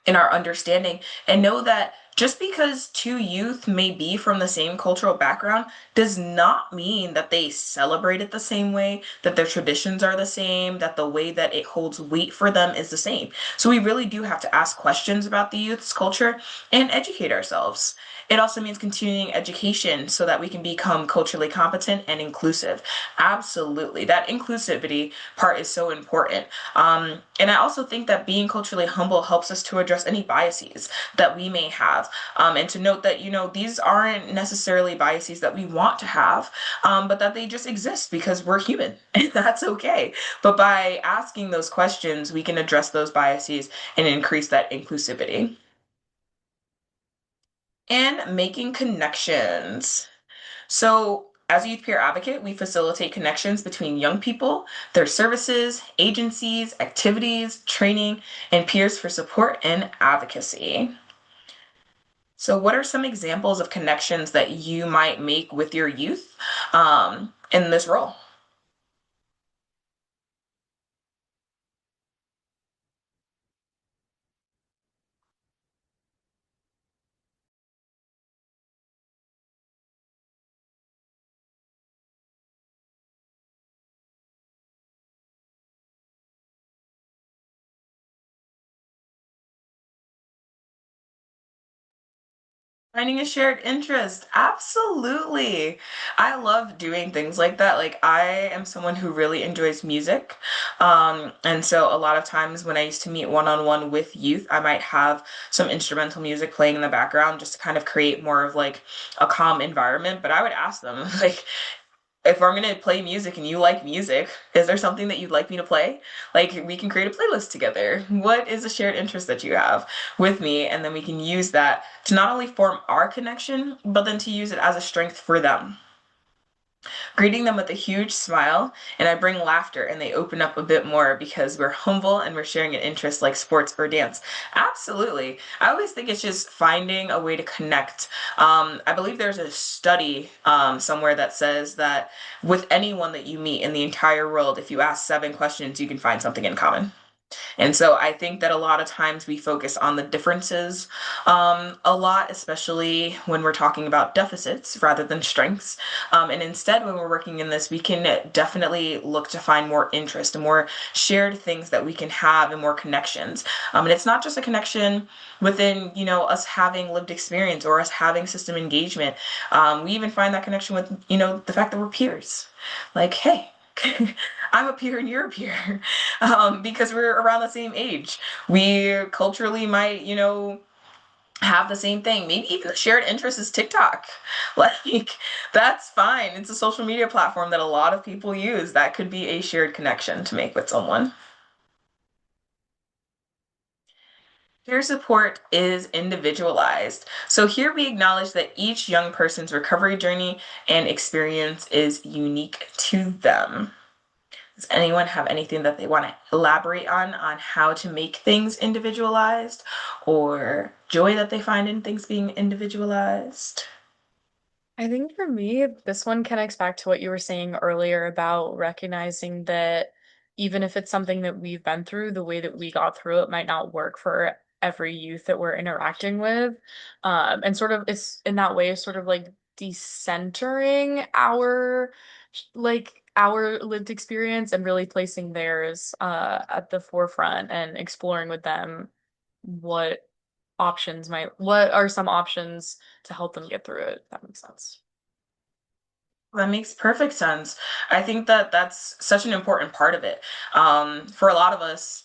in our understanding and know that just because two youth may be from the same cultural background does not mean that they celebrate it the same way, that their traditions are the same, that the way that it holds weight for them is the same. So we really do have to ask questions about the youth's culture and educate ourselves. It also means continuing education so that we can become culturally competent and inclusive. Absolutely. That inclusivity part is so important. And I also think that being culturally humble helps us to address any biases that we may have. And to note that, these aren't necessarily biases that we want to have, but that they just exist because we're human and that's okay. But by asking those questions, we can address those biases and increase that inclusivity. And making connections. So, as a youth peer advocate, we facilitate connections between young people, their services, agencies, activities, training, and peers for support and advocacy. So, what are some examples of connections that you might make with your youth in this role? Finding a shared interest. Absolutely. I love doing things like that. Like I am someone who really enjoys music. And so a lot of times when I used to meet one-on-one with youth, I might have some instrumental music playing in the background just to kind of create more of like a calm environment. But I would ask them, like, if I'm gonna play music and you like music, is there something that you'd like me to play? Like we can create a playlist together. What is a shared interest that you have with me? And then we can use that to not only form our connection, but then to use it as a strength for them, greeting them with a huge smile, and I bring laughter and they open up a bit more because we're humble and we're sharing an interest like sports or dance. Absolutely. I always think it's just finding a way to connect. I believe there's a study somewhere that says that with anyone that you meet in the entire world, if you ask 7 questions, you can find something in common. And so I think that a lot of times we focus on the differences a lot, especially when we're talking about deficits rather than strengths. And instead, when we're working in this, we can definitely look to find more interest and more shared things that we can have and more connections. And it's not just a connection within, us having lived experience or us having system engagement. We even find that connection with, the fact that we're peers. Like, hey, I'm a peer and you're a peer because we're around the same age. We culturally might, have the same thing. Maybe even the shared interest is TikTok. Like, that's fine. It's a social media platform that a lot of people use. That could be a shared connection to make with someone. Peer support is individualized. So here we acknowledge that each young person's recovery journey and experience is unique to them. Does anyone have anything that they want to elaborate on how to make things individualized or joy that they find in things being individualized? I think for me, this one connects back to what you were saying earlier about recognizing that even if it's something that we've been through, the way that we got through it might not work for every youth that we're interacting with. And sort of it's in that way, sort of like decentering our lived experience and really placing theirs at the forefront and exploring with them what what are some options to help them get through it, if that makes sense. That makes perfect sense. I think that that's such an important part of it. For a lot of us,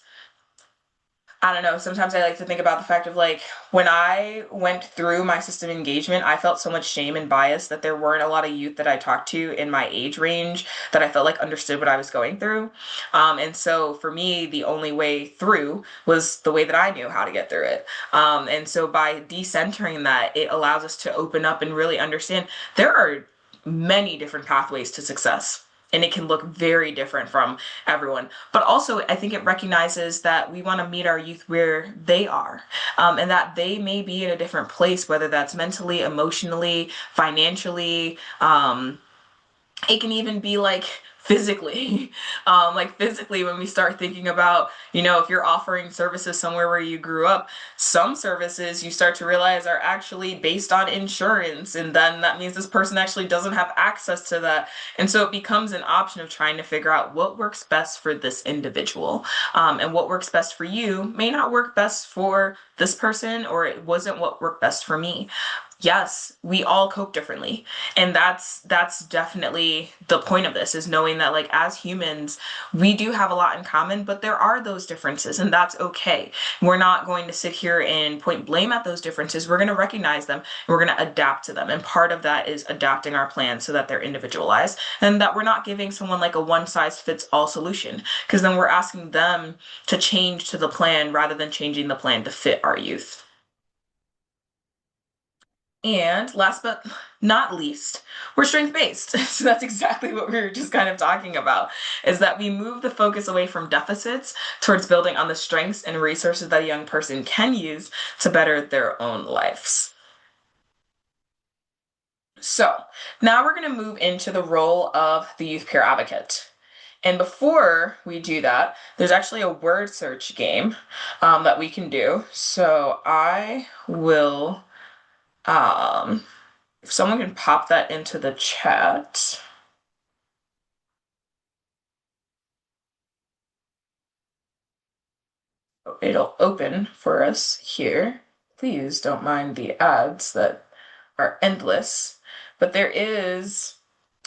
I don't know. Sometimes I like to think about the fact of like when I went through my system engagement, I felt so much shame and bias that there weren't a lot of youth that I talked to in my age range that I felt like understood what I was going through. And so for me, the only way through was the way that I knew how to get through it. And so by decentering that, it allows us to open up and really understand there are many different pathways to success. And it can look very different from everyone. But also, I think it recognizes that we want to meet our youth where they are, and that they may be in a different place, whether that's mentally, emotionally, financially. It can even be like physically, like physically when we start thinking about, if you're offering services somewhere where you grew up, some services you start to realize are actually based on insurance, and then that means this person actually doesn't have access to that. And so it becomes an option of trying to figure out what works best for this individual, and what works best for you may not work best for this person, or it wasn't what worked best for me. Yes, we all cope differently. And that's definitely the point of this, is knowing that like as humans, we do have a lot in common, but there are those differences, and that's okay. We're not going to sit here and point blame at those differences. We're going to recognize them and we're going to adapt to them. And part of that is adapting our plans so that they're individualized, and that we're not giving someone like a one size fits all solution, because then we're asking them to change to the plan rather than changing the plan to fit our youth. And last but not least, we're strength-based. So that's exactly what we were just kind of talking about, is that we move the focus away from deficits towards building on the strengths and resources that a young person can use to better their own lives. So now we're going to move into the role of the youth peer advocate. And before we do that, there's actually a word search game that we can do. So I will if someone can pop that into the chat. It'll open for us here. Please don't mind the ads that are endless, but there is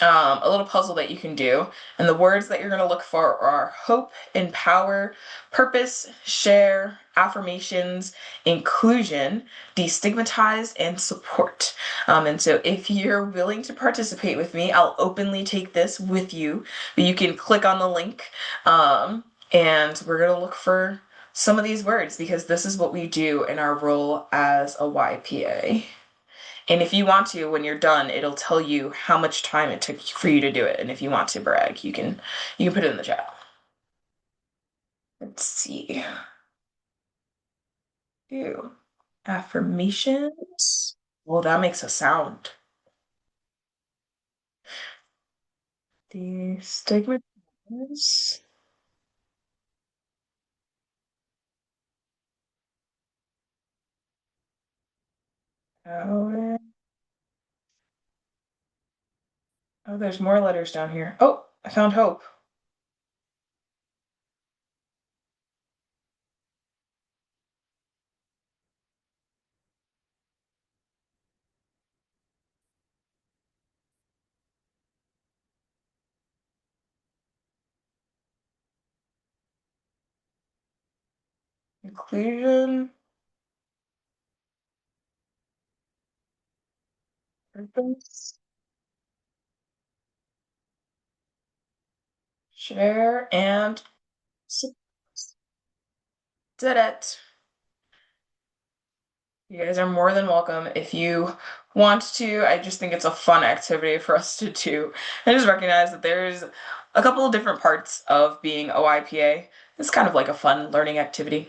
a little puzzle that you can do. And the words that you're going to look for are hope, empower, purpose, share, affirmations, inclusion, destigmatize, and support. And so if you're willing to participate with me, I'll openly take this with you. But you can click on the link, and we're going to look for some of these words, because this is what we do in our role as a YPA. And if you want to, when you're done, it'll tell you how much time it took for you to do it. And if you want to brag, you can put it in the chat. Let's see. Ew. Affirmations. Well, that makes a sound. The stigmatize. Oh, there's more letters down here. Oh, I found hope. Inclusion. Purpose. Share and did it. You guys are more than welcome if you want to. I just think it's a fun activity for us to do. I just recognize that there's a couple of different parts of being OIPA. It's kind of like a fun learning activity.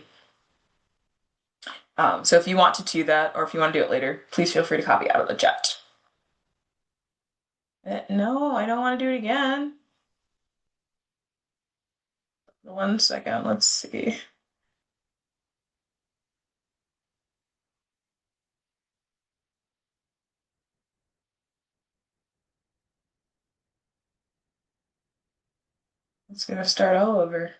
So if you want to do that, or if you want to do it later, please feel free to copy out of the chat. No, I don't want to do it again. 1 second, let's see. It's gonna start all over.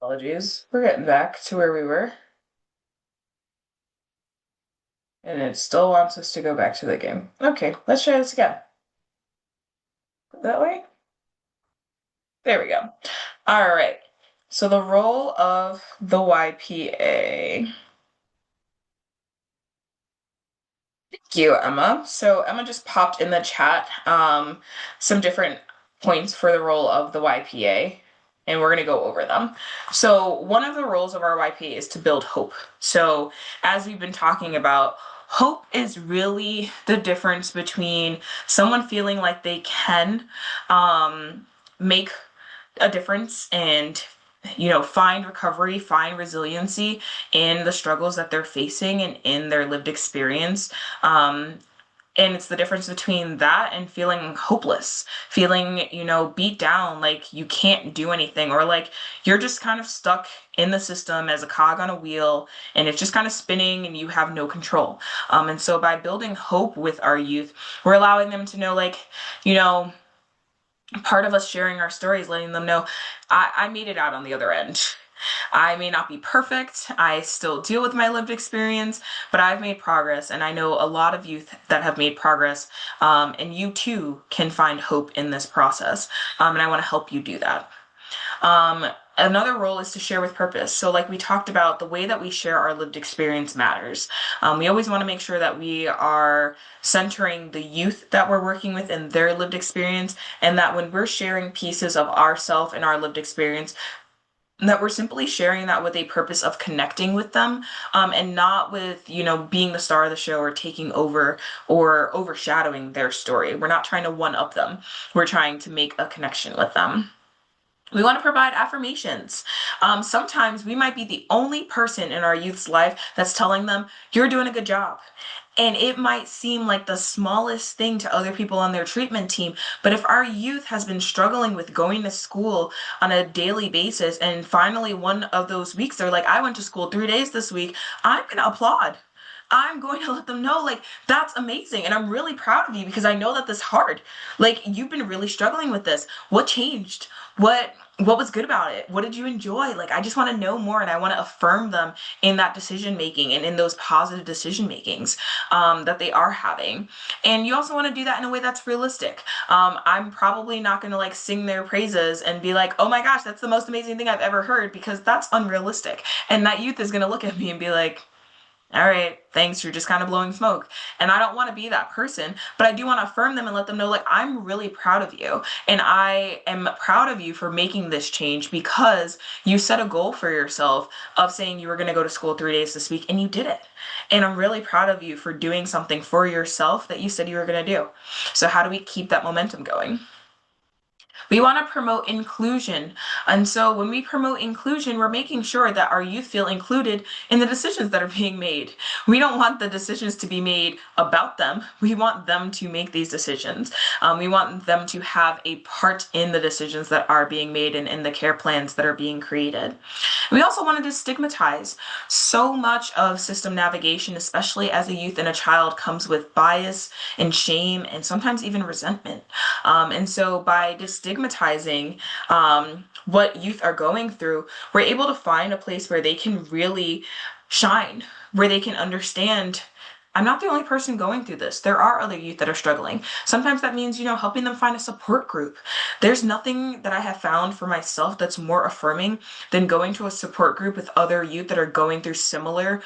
Apologies. We're getting back to where we were. And it still wants us to go back to the game. Okay, let's try this again. That way? There we go. All right. So the role of the YPA. Thank you, Emma. So Emma just popped in the chat some different points for the role of the YPA, and we're going to go over them. So one of the roles of our YPA is to build hope. So as we've been talking about, hope is really the difference between someone feeling like they can make a difference and find recovery, find resiliency in the struggles that they're facing and in their lived experience. And it's the difference between that and feeling hopeless, feeling, beat down, like you can't do anything, or like you're just kind of stuck in the system as a cog on a wheel and it's just kind of spinning and you have no control. And so by building hope with our youth, we're allowing them to know, like, part of us sharing our stories, letting them know, I made it out on the other end. I may not be perfect. I still deal with my lived experience, but I've made progress. And I know a lot of youth that have made progress. And you too can find hope in this process. And I want to help you do that. Another role is to share with purpose. So like we talked about, the way that we share our lived experience matters. We always want to make sure that we are centering the youth that we're working with and their lived experience, and that when we're sharing pieces of ourself and our lived experience, that we're simply sharing that with a purpose of connecting with them, and not with, being the star of the show or taking over or overshadowing their story. We're not trying to one up them. We're trying to make a connection with them. We want to provide affirmations. Sometimes we might be the only person in our youth's life that's telling them, you're doing a good job. And it might seem like the smallest thing to other people on their treatment team, but if our youth has been struggling with going to school on a daily basis, and finally one of those weeks they're like, I went to school 3 days this week, I'm going to applaud. I'm going to let them know, like, that's amazing. And I'm really proud of you because I know that this is hard. Like, you've been really struggling with this. What changed? What was good about it? What did you enjoy? Like, I just want to know more, and I want to affirm them in that decision making and in those positive decision makings that they are having. And you also want to do that in a way that's realistic. I'm probably not going to like sing their praises and be like, oh my gosh, that's the most amazing thing I've ever heard, because that's unrealistic. And that youth is going to look at me and be like, all right, thanks, you're just kind of blowing smoke. And I don't want to be that person, but I do want to affirm them and let them know, like, I'm really proud of you. And I am proud of you for making this change because you set a goal for yourself of saying you were going to go to school 3 days this week and you did it. And I'm really proud of you for doing something for yourself that you said you were going to do. So how do we keep that momentum going? We want to promote inclusion. And so when we promote inclusion, we're making sure that our youth feel included in the decisions that are being made. We don't want the decisions to be made about them. We want them to make these decisions. We want them to have a part in the decisions that are being made and in the care plans that are being created. We also wanted to stigmatize. So much of system navigation, especially as a youth and a child, comes with bias and shame and sometimes even resentment. And so by destigmatizing what youth are going through, we're able to find a place where they can really shine, where they can understand, I'm not the only person going through this. There are other youth that are struggling. Sometimes that means, helping them find a support group. There's nothing that I have found for myself that's more affirming than going to a support group with other youth that are going through similar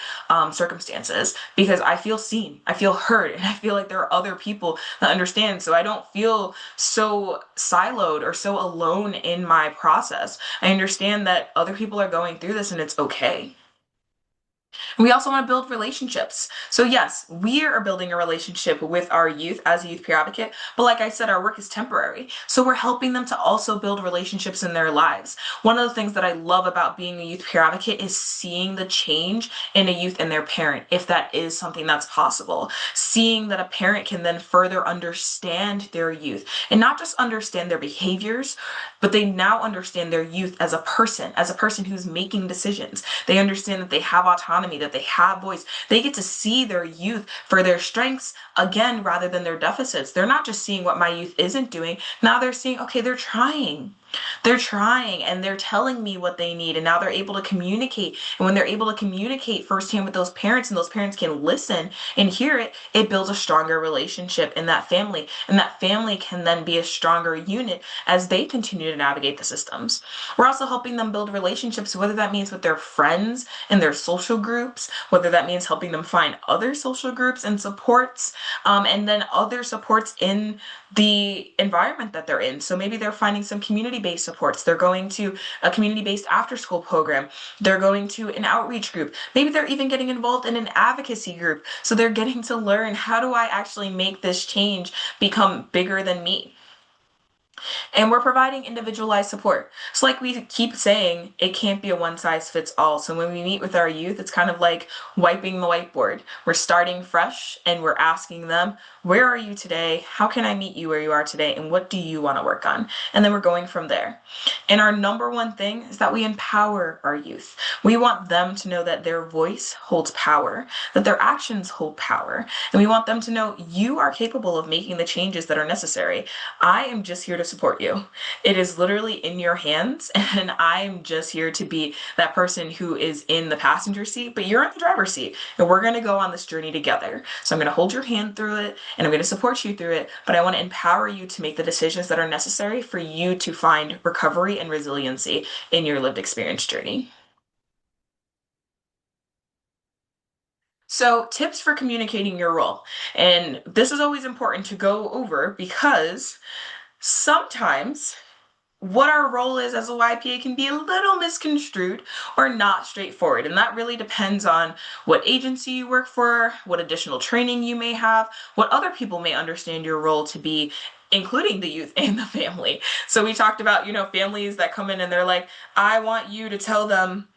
circumstances, because I feel seen, I feel heard, and I feel like there are other people that understand. So I don't feel so siloed or so alone in my process. I understand that other people are going through this and it's okay. We also want to build relationships. So yes, we are building a relationship with our youth as a youth peer advocate, but like I said, our work is temporary. So we're helping them to also build relationships in their lives. One of the things that I love about being a youth peer advocate is seeing the change in a youth and their parent, if that is something that's possible. Seeing that a parent can then further understand their youth and not just understand their behaviors, but they now understand their youth as a person who's making decisions. They understand that they have autonomy, that they have voice. They get to see their youth for their strengths again, rather than their deficits. They're not just seeing what my youth isn't doing. Now they're seeing, okay, they're trying. They're trying and they're telling me what they need, and now they're able to communicate. And when they're able to communicate firsthand with those parents and those parents can listen and hear it, it builds a stronger relationship in that family. And that family can then be a stronger unit as they continue to navigate the systems. We're also helping them build relationships, whether that means with their friends and their social groups, whether that means helping them find other social groups and supports, and then other supports in the environment that they're in. So maybe they're finding some community-based supports. They're going to a community-based after-school program. They're going to an outreach group. Maybe they're even getting involved in an advocacy group. So they're getting to learn, how do I actually make this change become bigger than me? And we're providing individualized support. So like we keep saying, it can't be a one size fits all. So when we meet with our youth, it's kind of like wiping the whiteboard. We're starting fresh and we're asking them, where are you today? How can I meet you where you are today? And what do you want to work on? And then we're going from there. And our number one thing is that we empower our youth. We want them to know that their voice holds power, that their actions hold power. And we want them to know you are capable of making the changes that are necessary. I am just here to support you. It is literally in your hands, and I'm just here to be that person who is in the passenger seat, but you're in the driver's seat, and we're going to go on this journey together. So I'm going to hold your hand through it, and I'm going to support you through it, but I want to empower you to make the decisions that are necessary for you to find recovery and resiliency in your lived experience journey. So, tips for communicating your role. And this is always important to go over because sometimes what our role is as a YPA can be a little misconstrued or not straightforward. And that really depends on what agency you work for, what additional training you may have, what other people may understand your role to be, including the youth and the family. So we talked about, families that come in and they're like, I want you to tell them,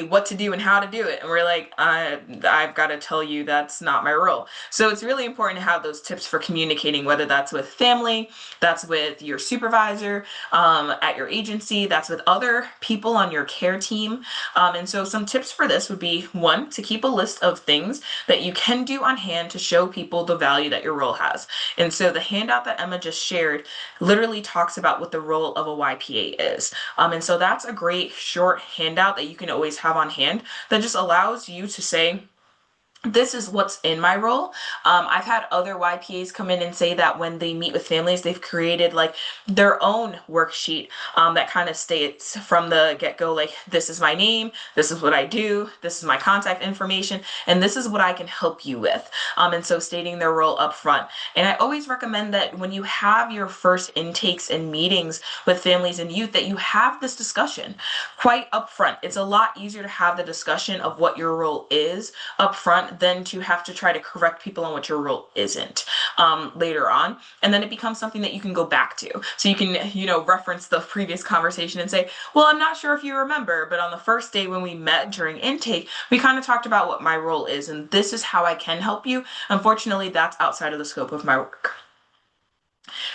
what to do and how to do it. And we're like, I've got to tell you that's not my role. So it's really important to have those tips for communicating, whether that's with family, that's with your supervisor, at your agency, that's with other people on your care team. And so some tips for this would be, one, to keep a list of things that you can do on hand to show people the value that your role has. And so the handout that Emma just shared literally talks about what the role of a YPA is. And so that's a great short handout that you can always have on hand that just allows you to say, this is what's in my role. I've had other YPAs come in and say that when they meet with families, they've created like their own worksheet that kind of states from the get-go, like, this is my name, this is what I do, this is my contact information, and this is what I can help you with. And so stating their role up front. And I always recommend that when you have your first intakes and meetings with families and youth, that you have this discussion quite upfront. It's a lot easier to have the discussion of what your role is upfront than to have to try to correct people on what your role isn't later on. And then it becomes something that you can go back to. So you can, reference the previous conversation and say, well, I'm not sure if you remember, but on the first day when we met during intake, we kind of talked about what my role is, and this is how I can help you. Unfortunately, that's outside of the scope of my work.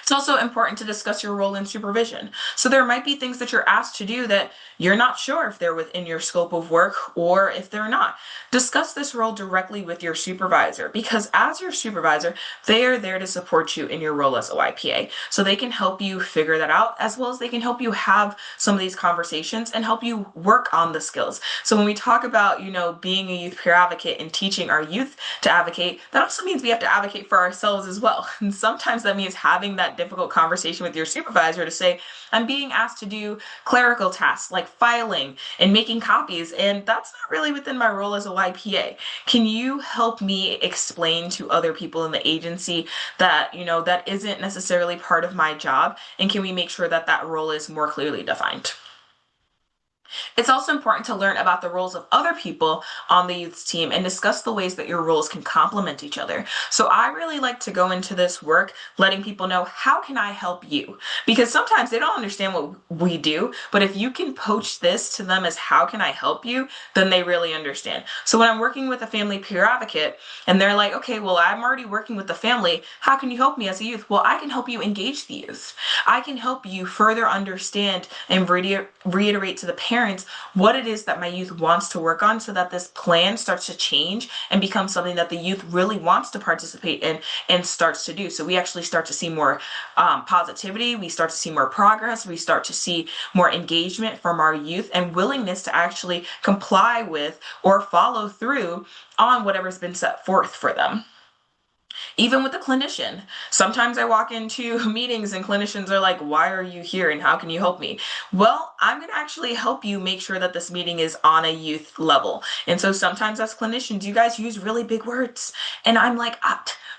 It's also important to discuss your role in supervision. So there might be things that you're asked to do that you're not sure if they're within your scope of work or if they're not. Discuss this role directly with your supervisor, because as your supervisor, they are there to support you in your role as a YPA. So they can help you figure that out, as well as they can help you have some of these conversations and help you work on the skills. So when we talk about, being a youth peer advocate and teaching our youth to advocate, that also means we have to advocate for ourselves as well. And sometimes that means having that difficult conversation with your supervisor to say, I'm being asked to do clerical tasks like filing and making copies, and that's not really within my role as a YPA. Can you help me explain to other people in the agency that, that isn't necessarily part of my job, and can we make sure that that role is more clearly defined? It's also important to learn about the roles of other people on the youth team and discuss the ways that your roles can complement each other. So I really like to go into this work letting people know, how can I help you? Because sometimes they don't understand what we do, but if you can poach this to them as how can I help you, then they really understand. So when I'm working with a family peer advocate and they're like, okay, well, I'm already working with the family, how can you help me as a youth? Well, I can help you engage the youth. I can help you further understand and reiterate to the parents parents what it is that my youth wants to work on so that this plan starts to change and become something that the youth really wants to participate in and starts to do. So we actually start to see more positivity, we start to see more progress, we start to see more engagement from our youth and willingness to actually comply with or follow through on whatever's been set forth for them. Even with a clinician, sometimes I walk into meetings and clinicians are like, why are you here and how can you help me? Well, I'm going to actually help you make sure that this meeting is on a youth level. And so sometimes as clinicians, you guys use really big words. And I'm like,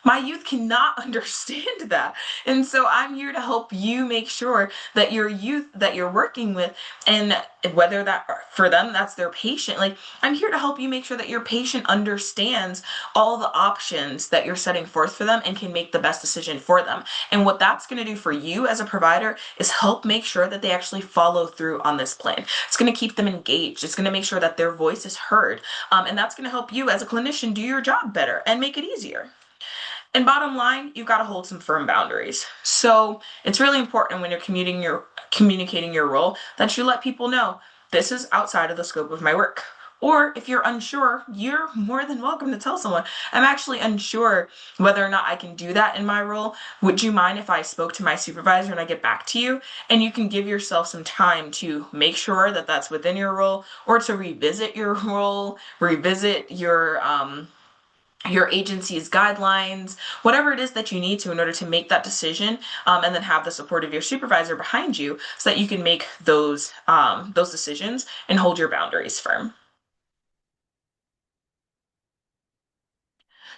my youth cannot understand that. And so I'm here to help you make sure that your youth that you're working with, and whether that for them, that's their patient, like I'm here to help you make sure that your patient understands all the options that you're setting forth for them and can make the best decision for them. And what that's going to do for you as a provider is help make sure that they actually follow through on this plan. It's going to keep them engaged. It's going to make sure that their voice is heard. And that's going to help you as a clinician do your job better and make it easier. And bottom line, you've got to hold some firm boundaries. So it's really important when you're communicating your role that you let people know this is outside of the scope of my work. Or if you're unsure, you're more than welcome to tell someone, I'm actually unsure whether or not I can do that in my role. Would you mind if I spoke to my supervisor and I get back to you? And you can give yourself some time to make sure that that's within your role, or to revisit your role, revisit your agency's guidelines, whatever it is that you need to in order to make that decision, and then have the support of your supervisor behind you so that you can make those decisions and hold your boundaries firm.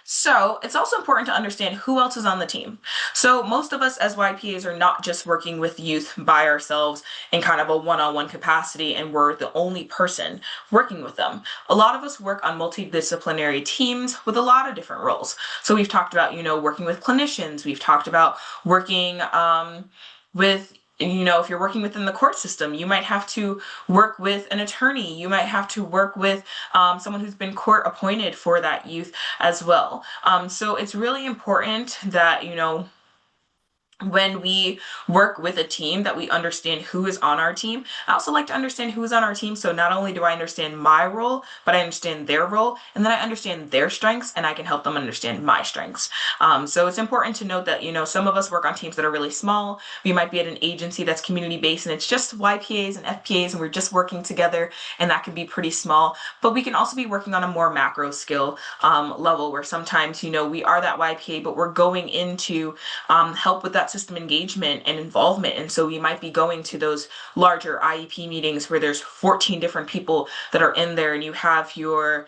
So it's also important to understand who else is on the team. So most of us as YPAs are not just working with youth by ourselves in kind of a one-on-one capacity and we're the only person working with them. A lot of us work on multidisciplinary teams with a lot of different roles. So we've talked about, working with clinicians. We've talked about working with if you're working within the court system, you might have to work with an attorney. You might have to work with someone who's been court appointed for that youth as well. So it's really important that, when we work with a team, that we understand who is on our team. I also like to understand who is on our team. So not only do I understand my role, but I understand their role, and then I understand their strengths and I can help them understand my strengths. So it's important to note that, some of us work on teams that are really small. We might be at an agency that's community-based and it's just YPAs and FPAs and we're just working together, and that can be pretty small. But we can also be working on a more macro skill level where sometimes, we are that YPA, but we're going into help with that system engagement and involvement. And so we might be going to those larger IEP meetings where there's 14 different people that are in there, and you have your,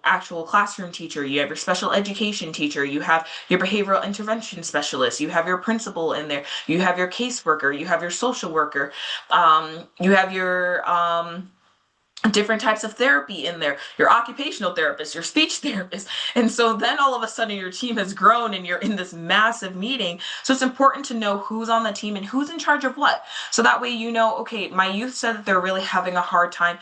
actual classroom teacher, you have your special education teacher, you have your behavioral intervention specialist, you have your principal in there, you have your caseworker, you have your social worker, you have your different types of therapy in there, your occupational therapist, your speech therapist. And so then all of a sudden your team has grown and you're in this massive meeting. So it's important to know who's on the team and who's in charge of what. So that way, okay, my youth said that they're really having a hard time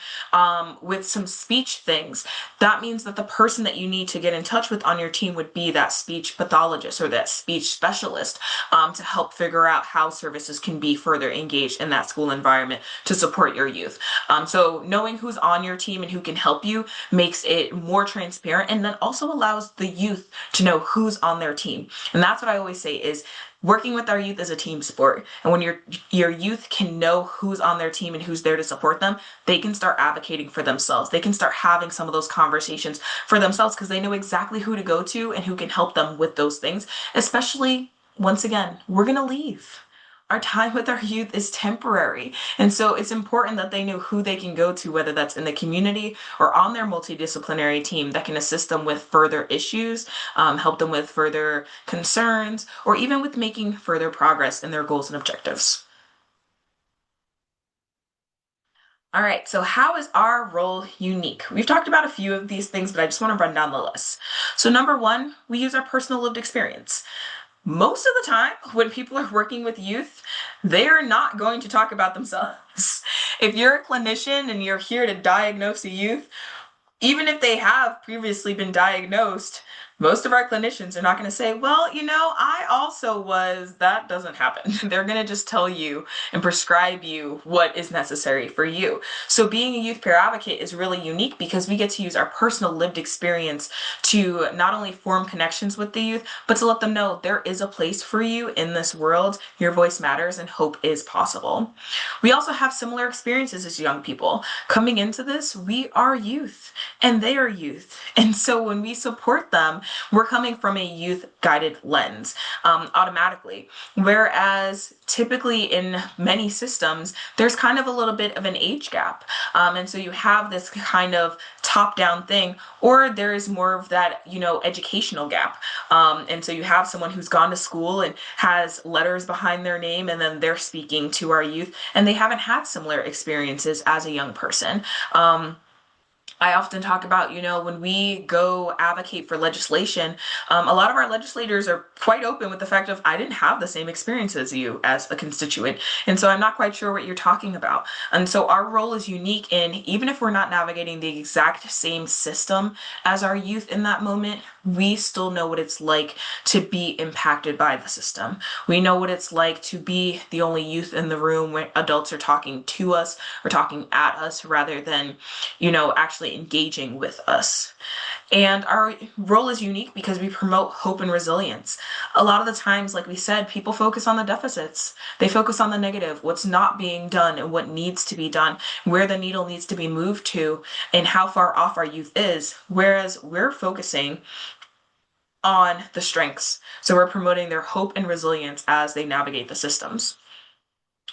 with some speech things. That means that the person that you need to get in touch with on your team would be that speech pathologist or that speech specialist to help figure out how services can be further engaged in that school environment to support your youth. So knowing who's on your team and who can help you makes it more transparent, and then also allows the youth to know who's on their team. And that's what I always say is working with our youth is a team sport. And when your youth can know who's on their team and who's there to support them, they can start advocating for themselves. They can start having some of those conversations for themselves because they know exactly who to go to and who can help them with those things. Especially, once again, we're going to leave. Our time with our youth is temporary. And so it's important that they know who they can go to, whether that's in the community or on their multidisciplinary team that can assist them with further issues, help them with further concerns, or even with making further progress in their goals and objectives. All right, so how is our role unique? We've talked about a few of these things, but I just want to run down the list. So number one, we use our personal lived experience. Most of the time, when people are working with youth, they're not going to talk about themselves. If you're a clinician and you're here to diagnose a youth, even if they have previously been diagnosed, most of our clinicians are not going to say, well, I also was, that doesn't happen. They're going to just tell you and prescribe you what is necessary for you. So being a youth peer advocate is really unique because we get to use our personal lived experience to not only form connections with the youth, but to let them know there is a place for you in this world. Your voice matters and hope is possible. We also have similar experiences as young people. Coming into this, we are youth and they are youth. And so when we support them, we're coming from a youth guided lens automatically. Whereas typically in many systems, there's kind of a little bit of an age gap. And so you have this kind of top down thing, or there is more of that, educational gap. And so you have someone who's gone to school and has letters behind their name, and then they're speaking to our youth, and they haven't had similar experiences as a young person. I often talk about, when we go advocate for legislation, a lot of our legislators are quite open with the fact of, I didn't have the same experience as you as a constituent. And so I'm not quite sure what you're talking about. And so our role is unique in, even if we're not navigating the exact same system as our youth in that moment, we still know what it's like to be impacted by the system. We know what it's like to be the only youth in the room when adults are talking to us or talking at us rather than, actually engaging with us. And our role is unique because we promote hope and resilience. A lot of the times, like we said, people focus on the deficits. They focus on the negative, what's not being done and what needs to be done, where the needle needs to be moved to, and how far off our youth is. Whereas we're focusing on the strengths. So we're promoting their hope and resilience as they navigate the systems.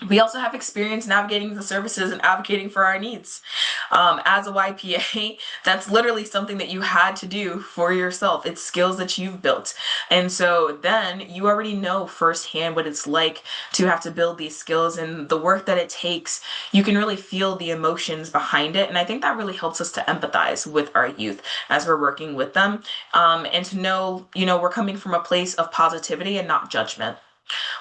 We also have experience navigating the services and advocating for our needs. As a YPA, that's literally something that you had to do for yourself. It's skills that you've built. And so then you already know firsthand what it's like to have to build these skills and the work that it takes. You can really feel the emotions behind it. And I think that really helps us to empathize with our youth as we're working with them, and to know, we're coming from a place of positivity and not judgment.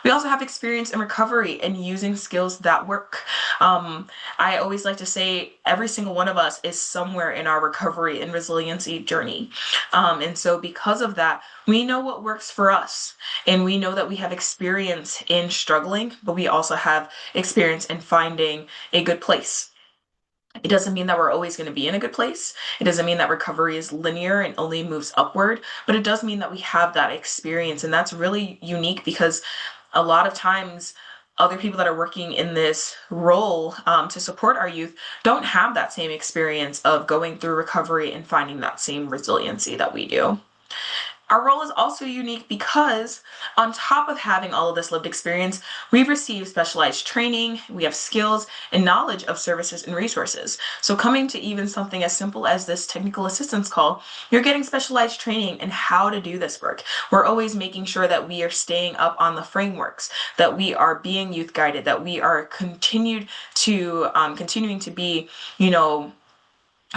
We also have experience in recovery and using skills that work. I always like to say every single one of us is somewhere in our recovery and resiliency journey. And so because of that, we know what works for us. And we know that we have experience in struggling, but we also have experience in finding a good place. It doesn't mean that we're always going to be in a good place. It doesn't mean that recovery is linear and only moves upward, but it does mean that we have that experience. And that's really unique because a lot of times other people that are working in this role to support our youth don't have that same experience of going through recovery and finding that same resiliency that we do. Our role is also unique because on top of having all of this lived experience, we've received specialized training, we have skills and knowledge of services and resources. So coming to even something as simple as this technical assistance call, you're getting specialized training in how to do this work. We're always making sure that we are staying up on the frameworks, that we are being youth guided, that we are continuing to be,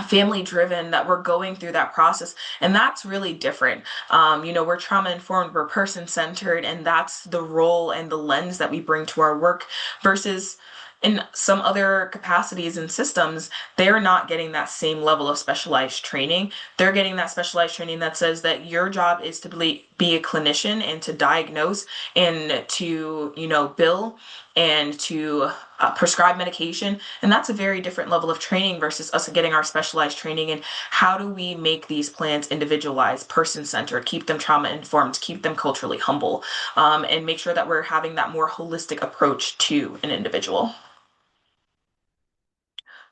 family driven, that we're going through that process. And that's really different. We're trauma informed, we're person centered, and that's the role and the lens that we bring to our work versus in some other capacities and systems, they're not getting that same level of specialized training. They're getting that specialized training that says that your job is to be a clinician and to diagnose and to, bill and to prescribe medication. And that's a very different level of training versus us getting our specialized training in how do we make these plans individualized, person-centered, keep them trauma-informed, keep them culturally humble, and make sure that we're having that more holistic approach to an individual.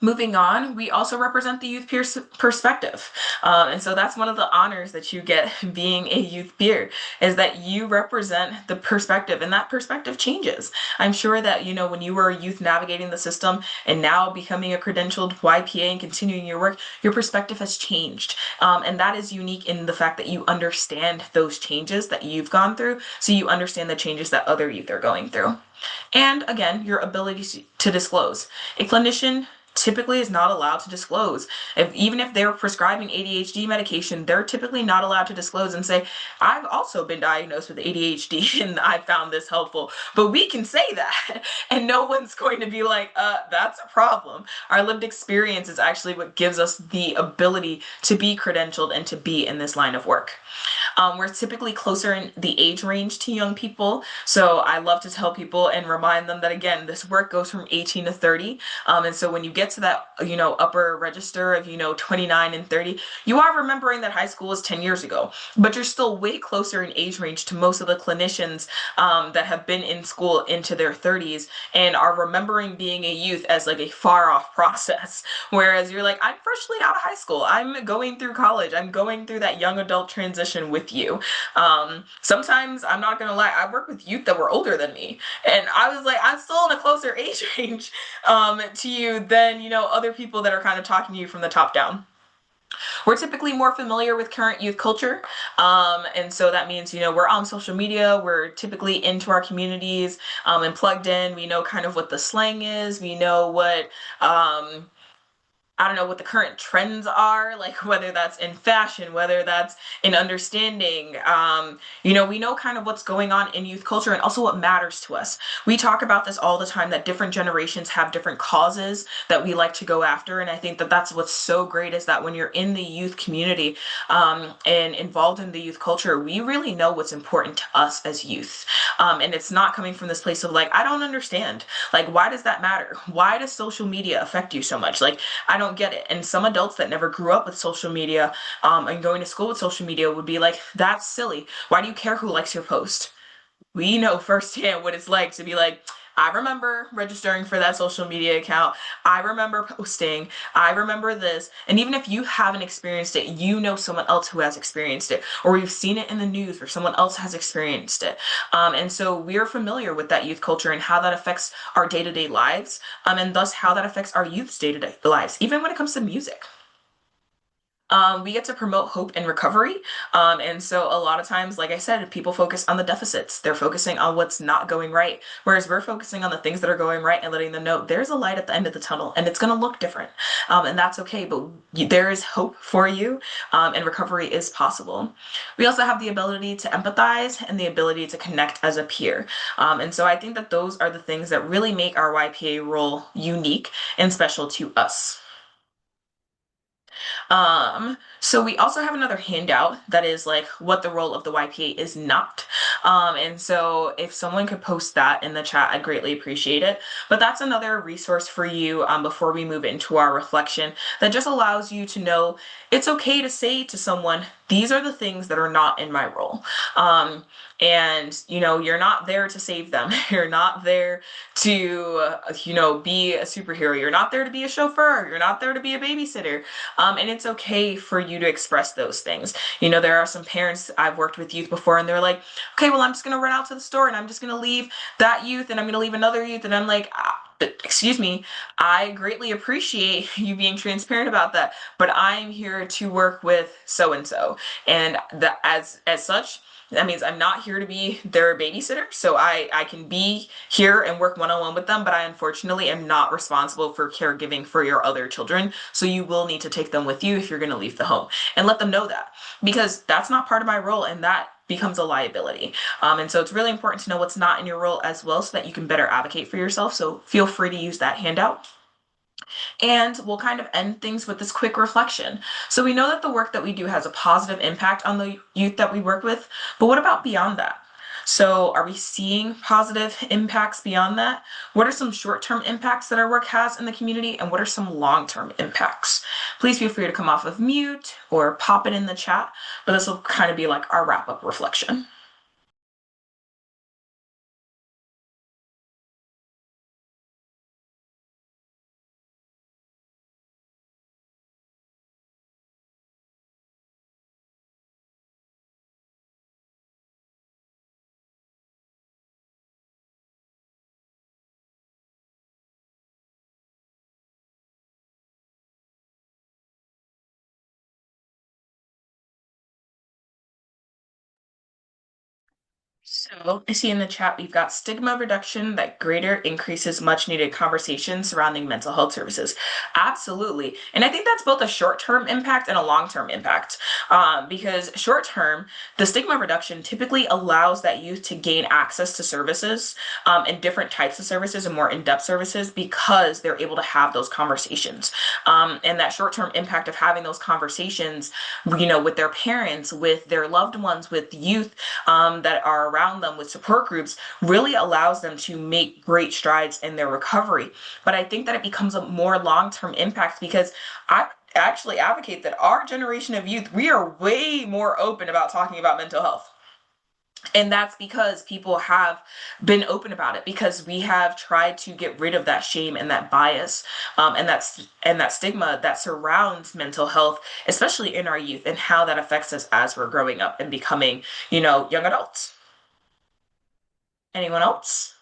Moving on, we also represent the youth peer perspective. And so that's one of the honors that you get being a youth peer, is that you represent the perspective, and that perspective changes. I'm sure that, when you were a youth navigating the system and now becoming a credentialed YPA and continuing your work, your perspective has changed. And that is unique in the fact that you understand those changes that you've gone through, so you understand the changes that other youth are going through. And again, your ability to disclose. A clinician typically is not allowed to disclose. Even if they're prescribing ADHD medication, they're typically not allowed to disclose and say, I've also been diagnosed with ADHD and I found this helpful. But we can say that and no one's going to be like, that's a problem. Our lived experience is actually what gives us the ability to be credentialed and to be in this line of work. We're typically closer in the age range to young people. So I love to tell people and remind them that, again, this work goes from 18 to 30. And so when you get to that, upper register of, 29 and 30, you are remembering that high school was 10 years ago, but you're still way closer in age range to most of the clinicians that have been in school into their 30s and are remembering being a youth as like a far off process. Whereas you're like, I'm freshly out of high school. I'm going through college. I'm going through that young adult transition with you. Sometimes I'm not going to lie, I work with youth that were older than me. And I was like, I'm still in a closer age range to you than, other people that are kind of talking to you from the top down. We're typically more familiar with current youth culture. And so that means, we're on social media, we're typically into our communities and plugged in. We know kind of what the slang is, we know what I don't know what the current trends are, like whether that's in fashion, whether that's in understanding. We know kind of what's going on in youth culture and also what matters to us. We talk about this all the time that different generations have different causes that we like to go after. And I think that that's what's so great is that when you're in the youth community and involved in the youth culture, we really know what's important to us as youth. And it's not coming from this place of like, I don't understand. Like, why does that matter? Why does social media affect you so much? Like, I don't get it. And some adults that never grew up with social media and going to school with social media would be like, that's silly. Why do you care who likes your post? We know firsthand what it's like to be like, I remember registering for that social media account. I remember posting. I remember this. And even if you haven't experienced it, you know someone else who has experienced it, or you've seen it in the news where someone else has experienced it. And so we're familiar with that youth culture and how that affects our day-to-day lives, and thus how that affects our youth's day-to-day lives, even when it comes to music. We get to promote hope and recovery. And so a lot of times, like I said, people focus on the deficits. They're focusing on what's not going right. Whereas we're focusing on the things that are going right and letting them know there's a light at the end of the tunnel and it's going to look different. And that's okay, but there is hope for you, and recovery is possible. We also have the ability to empathize and the ability to connect as a peer. And so I think that those are the things that really make our YPA role unique and special to us. So we also have another handout that is like what the role of the YPA is not. And so if someone could post that in the chat, I'd greatly appreciate it. But that's another resource for you before we move into our reflection that just allows you to know it's okay to say to someone, these are the things that are not in my role. And you're not there to save them. You're not there to be a superhero. You're not there to be a chauffeur. You're not there to be a babysitter. And it's okay for you to express those things. There are some parents, I've worked with youth before, and they're like, okay, well, I'm just going to run out to the store and I'm just going to leave that youth and I'm going to leave another youth. And I'm like, excuse me, I greatly appreciate you being transparent about that, but I'm here to work with so and so. And that as such, that means I'm not here to be their babysitter. So I can be here and work one-on-one with them, but I unfortunately am not responsible for caregiving for your other children. So you will need to take them with you if you're going to leave the home, and let them know that, because that's not part of my role and that becomes a liability. And so it's really important to know what's not in your role as well so that you can better advocate for yourself. So feel free to use that handout. And we'll kind of end things with this quick reflection. So we know that the work that we do has a positive impact on the youth that we work with, but what about beyond that? So are we seeing positive impacts beyond that? What are some short-term impacts that our work has in the community, and what are some long-term impacts? Please feel free to come off of mute or pop it in the chat, but this will kind of be like our wrap-up reflection. So I see in the chat we've got stigma reduction that greater increases much needed conversation surrounding mental health services. Absolutely. And I think that's both a short-term impact and a long-term impact. Because short-term, the stigma reduction typically allows that youth to gain access to services and different types of services and more in-depth services because they're able to have those conversations. And that short-term impact of having those conversations, with their parents, with their loved ones, with youth that are around them, with support groups, really allows them to make great strides in their recovery. But I think that it becomes a more long-term impact because I actually advocate that our generation of youth, we are way more open about talking about mental health. And that's because people have been open about it, because we have tried to get rid of that shame and that bias, and that stigma that surrounds mental health, especially in our youth, and how that affects us as we're growing up and becoming, young adults. Anyone else?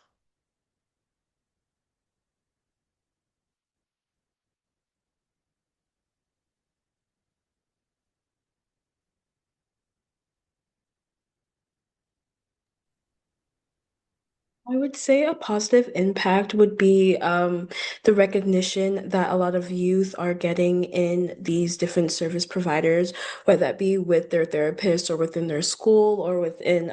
I would say a positive impact would be the recognition that a lot of youth are getting in these different service providers, whether that be with their therapist or within their school or within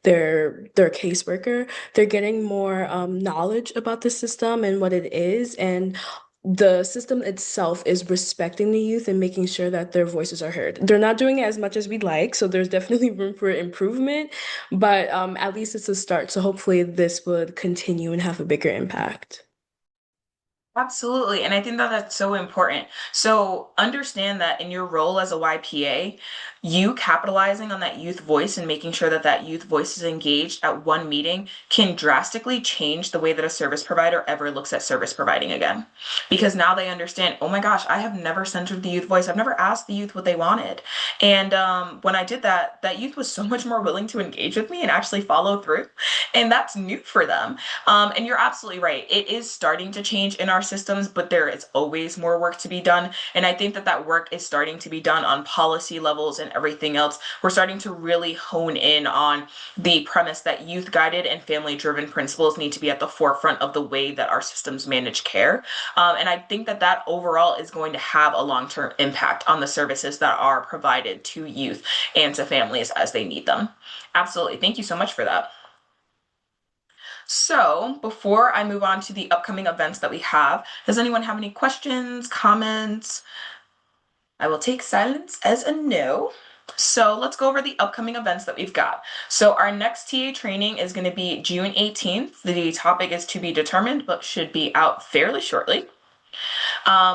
their caseworker. They're getting more knowledge about the system and what it is, and the system itself is respecting the youth and making sure that their voices are heard. They're not doing it as much as we'd like, so there's definitely room for improvement, but at least it's a start. So hopefully this would continue and have a bigger impact. Absolutely. And I think that that's so important. So understand that in your role as a YPA, you capitalizing on that youth voice and making sure that that youth voice is engaged at one meeting can drastically change the way that a service provider ever looks at service providing again. Because now they understand, oh my gosh, I have never centered the youth voice. I've never asked the youth what they wanted. And when I did that, that youth was so much more willing to engage with me and actually follow through. And that's new for them. And you're absolutely right. It is starting to change in our systems, but there is always more work to be done. And I think that that work is starting to be done on policy levels and everything else. We're starting to really hone in on the premise that youth guided and family driven principles need to be at the forefront of the way that our systems manage care. And I think that that overall is going to have a long term impact on the services that are provided to youth and to families as they need them. Absolutely. Thank you so much for that. So, before I move on to the upcoming events that we have, does anyone have any questions, comments? I will take silence as a no. So let's go over the upcoming events that we've got. So our next TA training is going to be June 18th. The topic is to be determined, but should be out fairly shortly.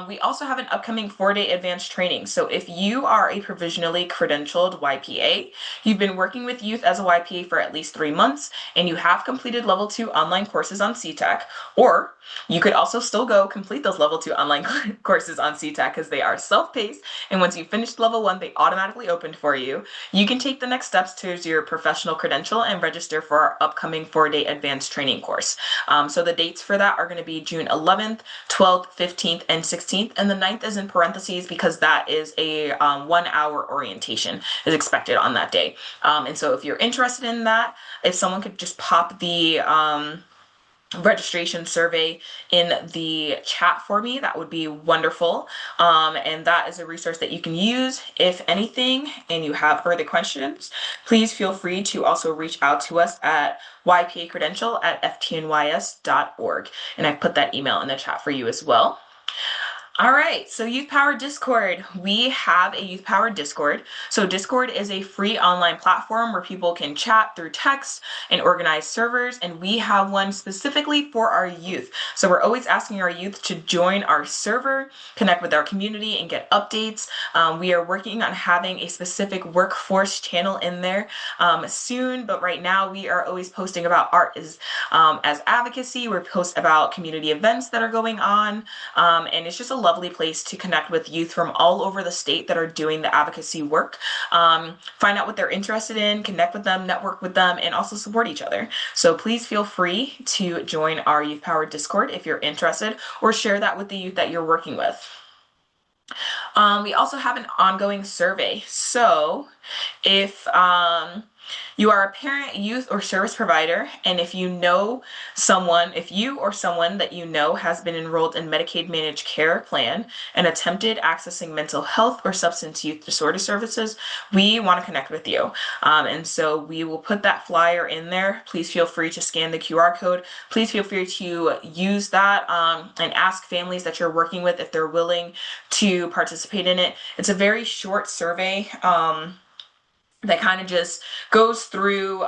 We also have an upcoming 4-day advanced training. So if you are a provisionally credentialed YPA, you've been working with youth as a YPA for at least 3 months, and you have completed level 2 online courses on CTAC, or you could also still go complete those level 2 online courses on CTAC because they are self-paced, and once you finish level 1, they automatically opened for you. You can take the next steps towards your professional credential and register for our upcoming 4-day advanced training course. So the dates for that are going to be June 11th, 12th, 15th, and 16th, and the 9th is in parentheses because that is a 1-hour orientation is expected on that day. And so if you're interested in that, if someone could just pop the registration survey in the chat for me, that would be wonderful. And that is a resource that you can use if anything, and you have further questions. Please feel free to also reach out to us at ypacredential@ftnys.org. And I've put that email in the chat for you as well. All right, so Youth Power Discord. We have a Youth Power Discord. So Discord is a free online platform where people can chat through text and organize servers, and we have one specifically for our youth. So we're always asking our youth to join our server, connect with our community, and get updates. We are working on having a specific workforce channel in there soon, but right now we are always posting about art as advocacy. We're post about community events that are going on, and it's just a lovely place to connect with youth from all over the state that are doing the advocacy work. Find out what they're interested in, connect with them, network with them, and also support each other. So please feel free to join our Youth Power Discord if you're interested, or share that with the youth that you're working with. We also have an ongoing survey. So if You are a parent, youth, or service provider, and if you or someone that you know has been enrolled in Medicaid Managed Care Plan and attempted accessing mental health or substance use disorder services, we want to connect with you. And so we will put that flyer in there. Please feel free to scan the QR code. Please feel free to use that and ask families that you're working with if they're willing to participate in it. It's a very short survey. That kind of just goes through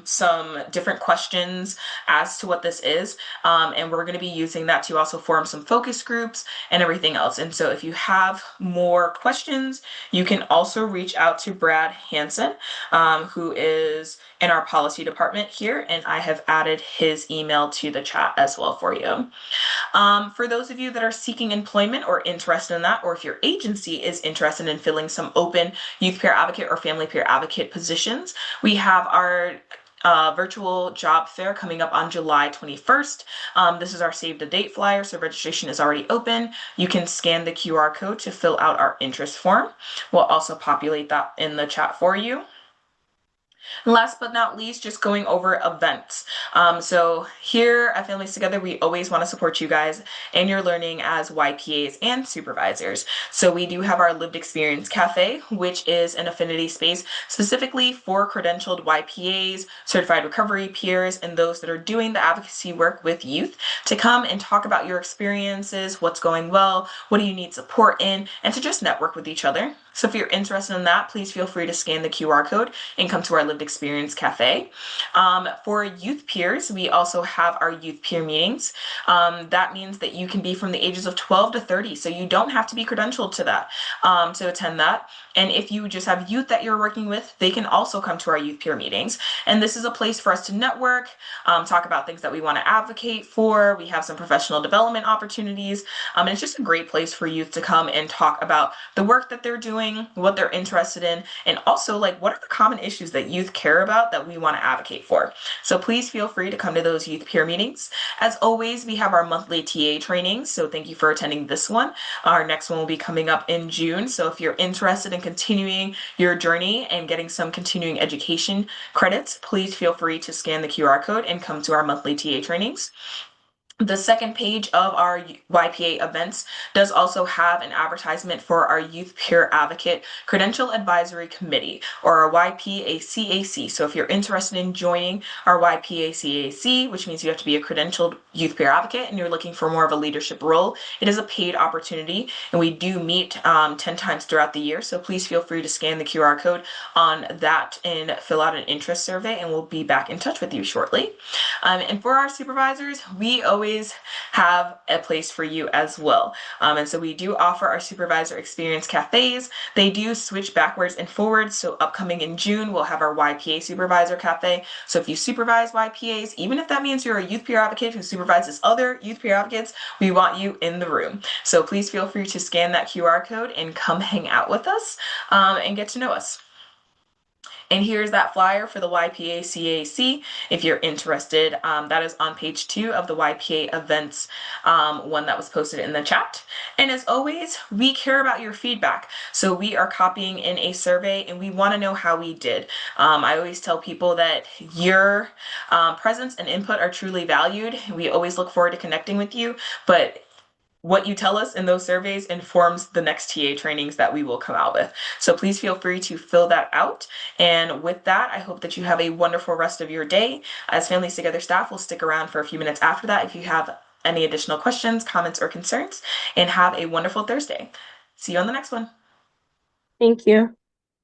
some different questions as to what this is. And we're going to be using that to also form some focus groups and everything else. And so if you have more questions, you can also reach out to Brad Hansen, who is in our policy department here. And I have added his email to the chat as well for you. For those of you that are seeking employment or interested in that, or if your agency is interested in filling some open youth peer advocate or family peer advocate positions, we have our virtual job fair coming up on July 21st. This is our save the date flyer, so registration is already open. You can scan the QR code to fill out our interest form. We'll also populate that in the chat for you. And last but not least, just going over events. So here at Families Together, we always want to support you guys and your learning as YPAs and supervisors. So we do have our Lived Experience Cafe, which is an affinity space specifically for credentialed YPAs, certified recovery peers, and those that are doing the advocacy work with youth to come and talk about your experiences, what's going well, what do you need support in, and to just network with each other. So if you're interested in that, please feel free to scan the QR code and come to our Lived Experience Cafe. For youth peers, we also have our youth peer meetings. That means that you can be from the ages of 12 to 30, so you don't have to be credentialed to that, to attend that. And if you just have youth that you're working with, they can also come to our youth peer meetings. And this is a place for us to network, talk about things that we want to advocate for. We have some professional development opportunities. And it's just a great place for youth to come and talk about the work that they're doing, what they're interested in, and also like what are the common issues that youth care about that we want to advocate for. So please feel free to come to those youth peer meetings. As always, we have our monthly TA trainings. So thank you for attending this one. Our next one will be coming up in June. So if you're interested in continuing your journey and getting some continuing education credits, please feel free to scan the QR code and come to our monthly TA trainings. The second page of our YPA events does also have an advertisement for our Youth Peer Advocate Credential Advisory Committee, or our YPACAC. So if you're interested in joining our YPACAC, which means you have to be a credentialed Youth Peer Advocate and you're looking for more of a leadership role, it is a paid opportunity, and we do meet 10 times throughout the year. So please feel free to scan the QR code on that and fill out an interest survey, and we'll be back in touch with you shortly. And for our supervisors, we always have a place for you as well. And so we do offer our supervisor experience cafes. They do switch backwards and forwards. So upcoming in June, we'll have our YPA supervisor cafe. So if you supervise YPAs, even if that means you're a youth peer advocate who supervises other youth peer advocates, we want you in the room. So please feel free to scan that QR code and come hang out with us and get to know us. And here's that flyer for the YPA CAC if you're interested. That is on page 2 of the YPA events one that was posted in the chat. And as always, we care about your feedback. So we are copying in a survey and we want to know how we did. I always tell people that your presence and input are truly valued. We always look forward to connecting with you, but what you tell us in those surveys informs the next TA trainings that we will come out with. So please feel free to fill that out. And with that, I hope that you have a wonderful rest of your day. As Families Together staff will stick around for a few minutes after that if you have any additional questions, comments, or concerns, and have a wonderful Thursday. See you on the next one. Thank you.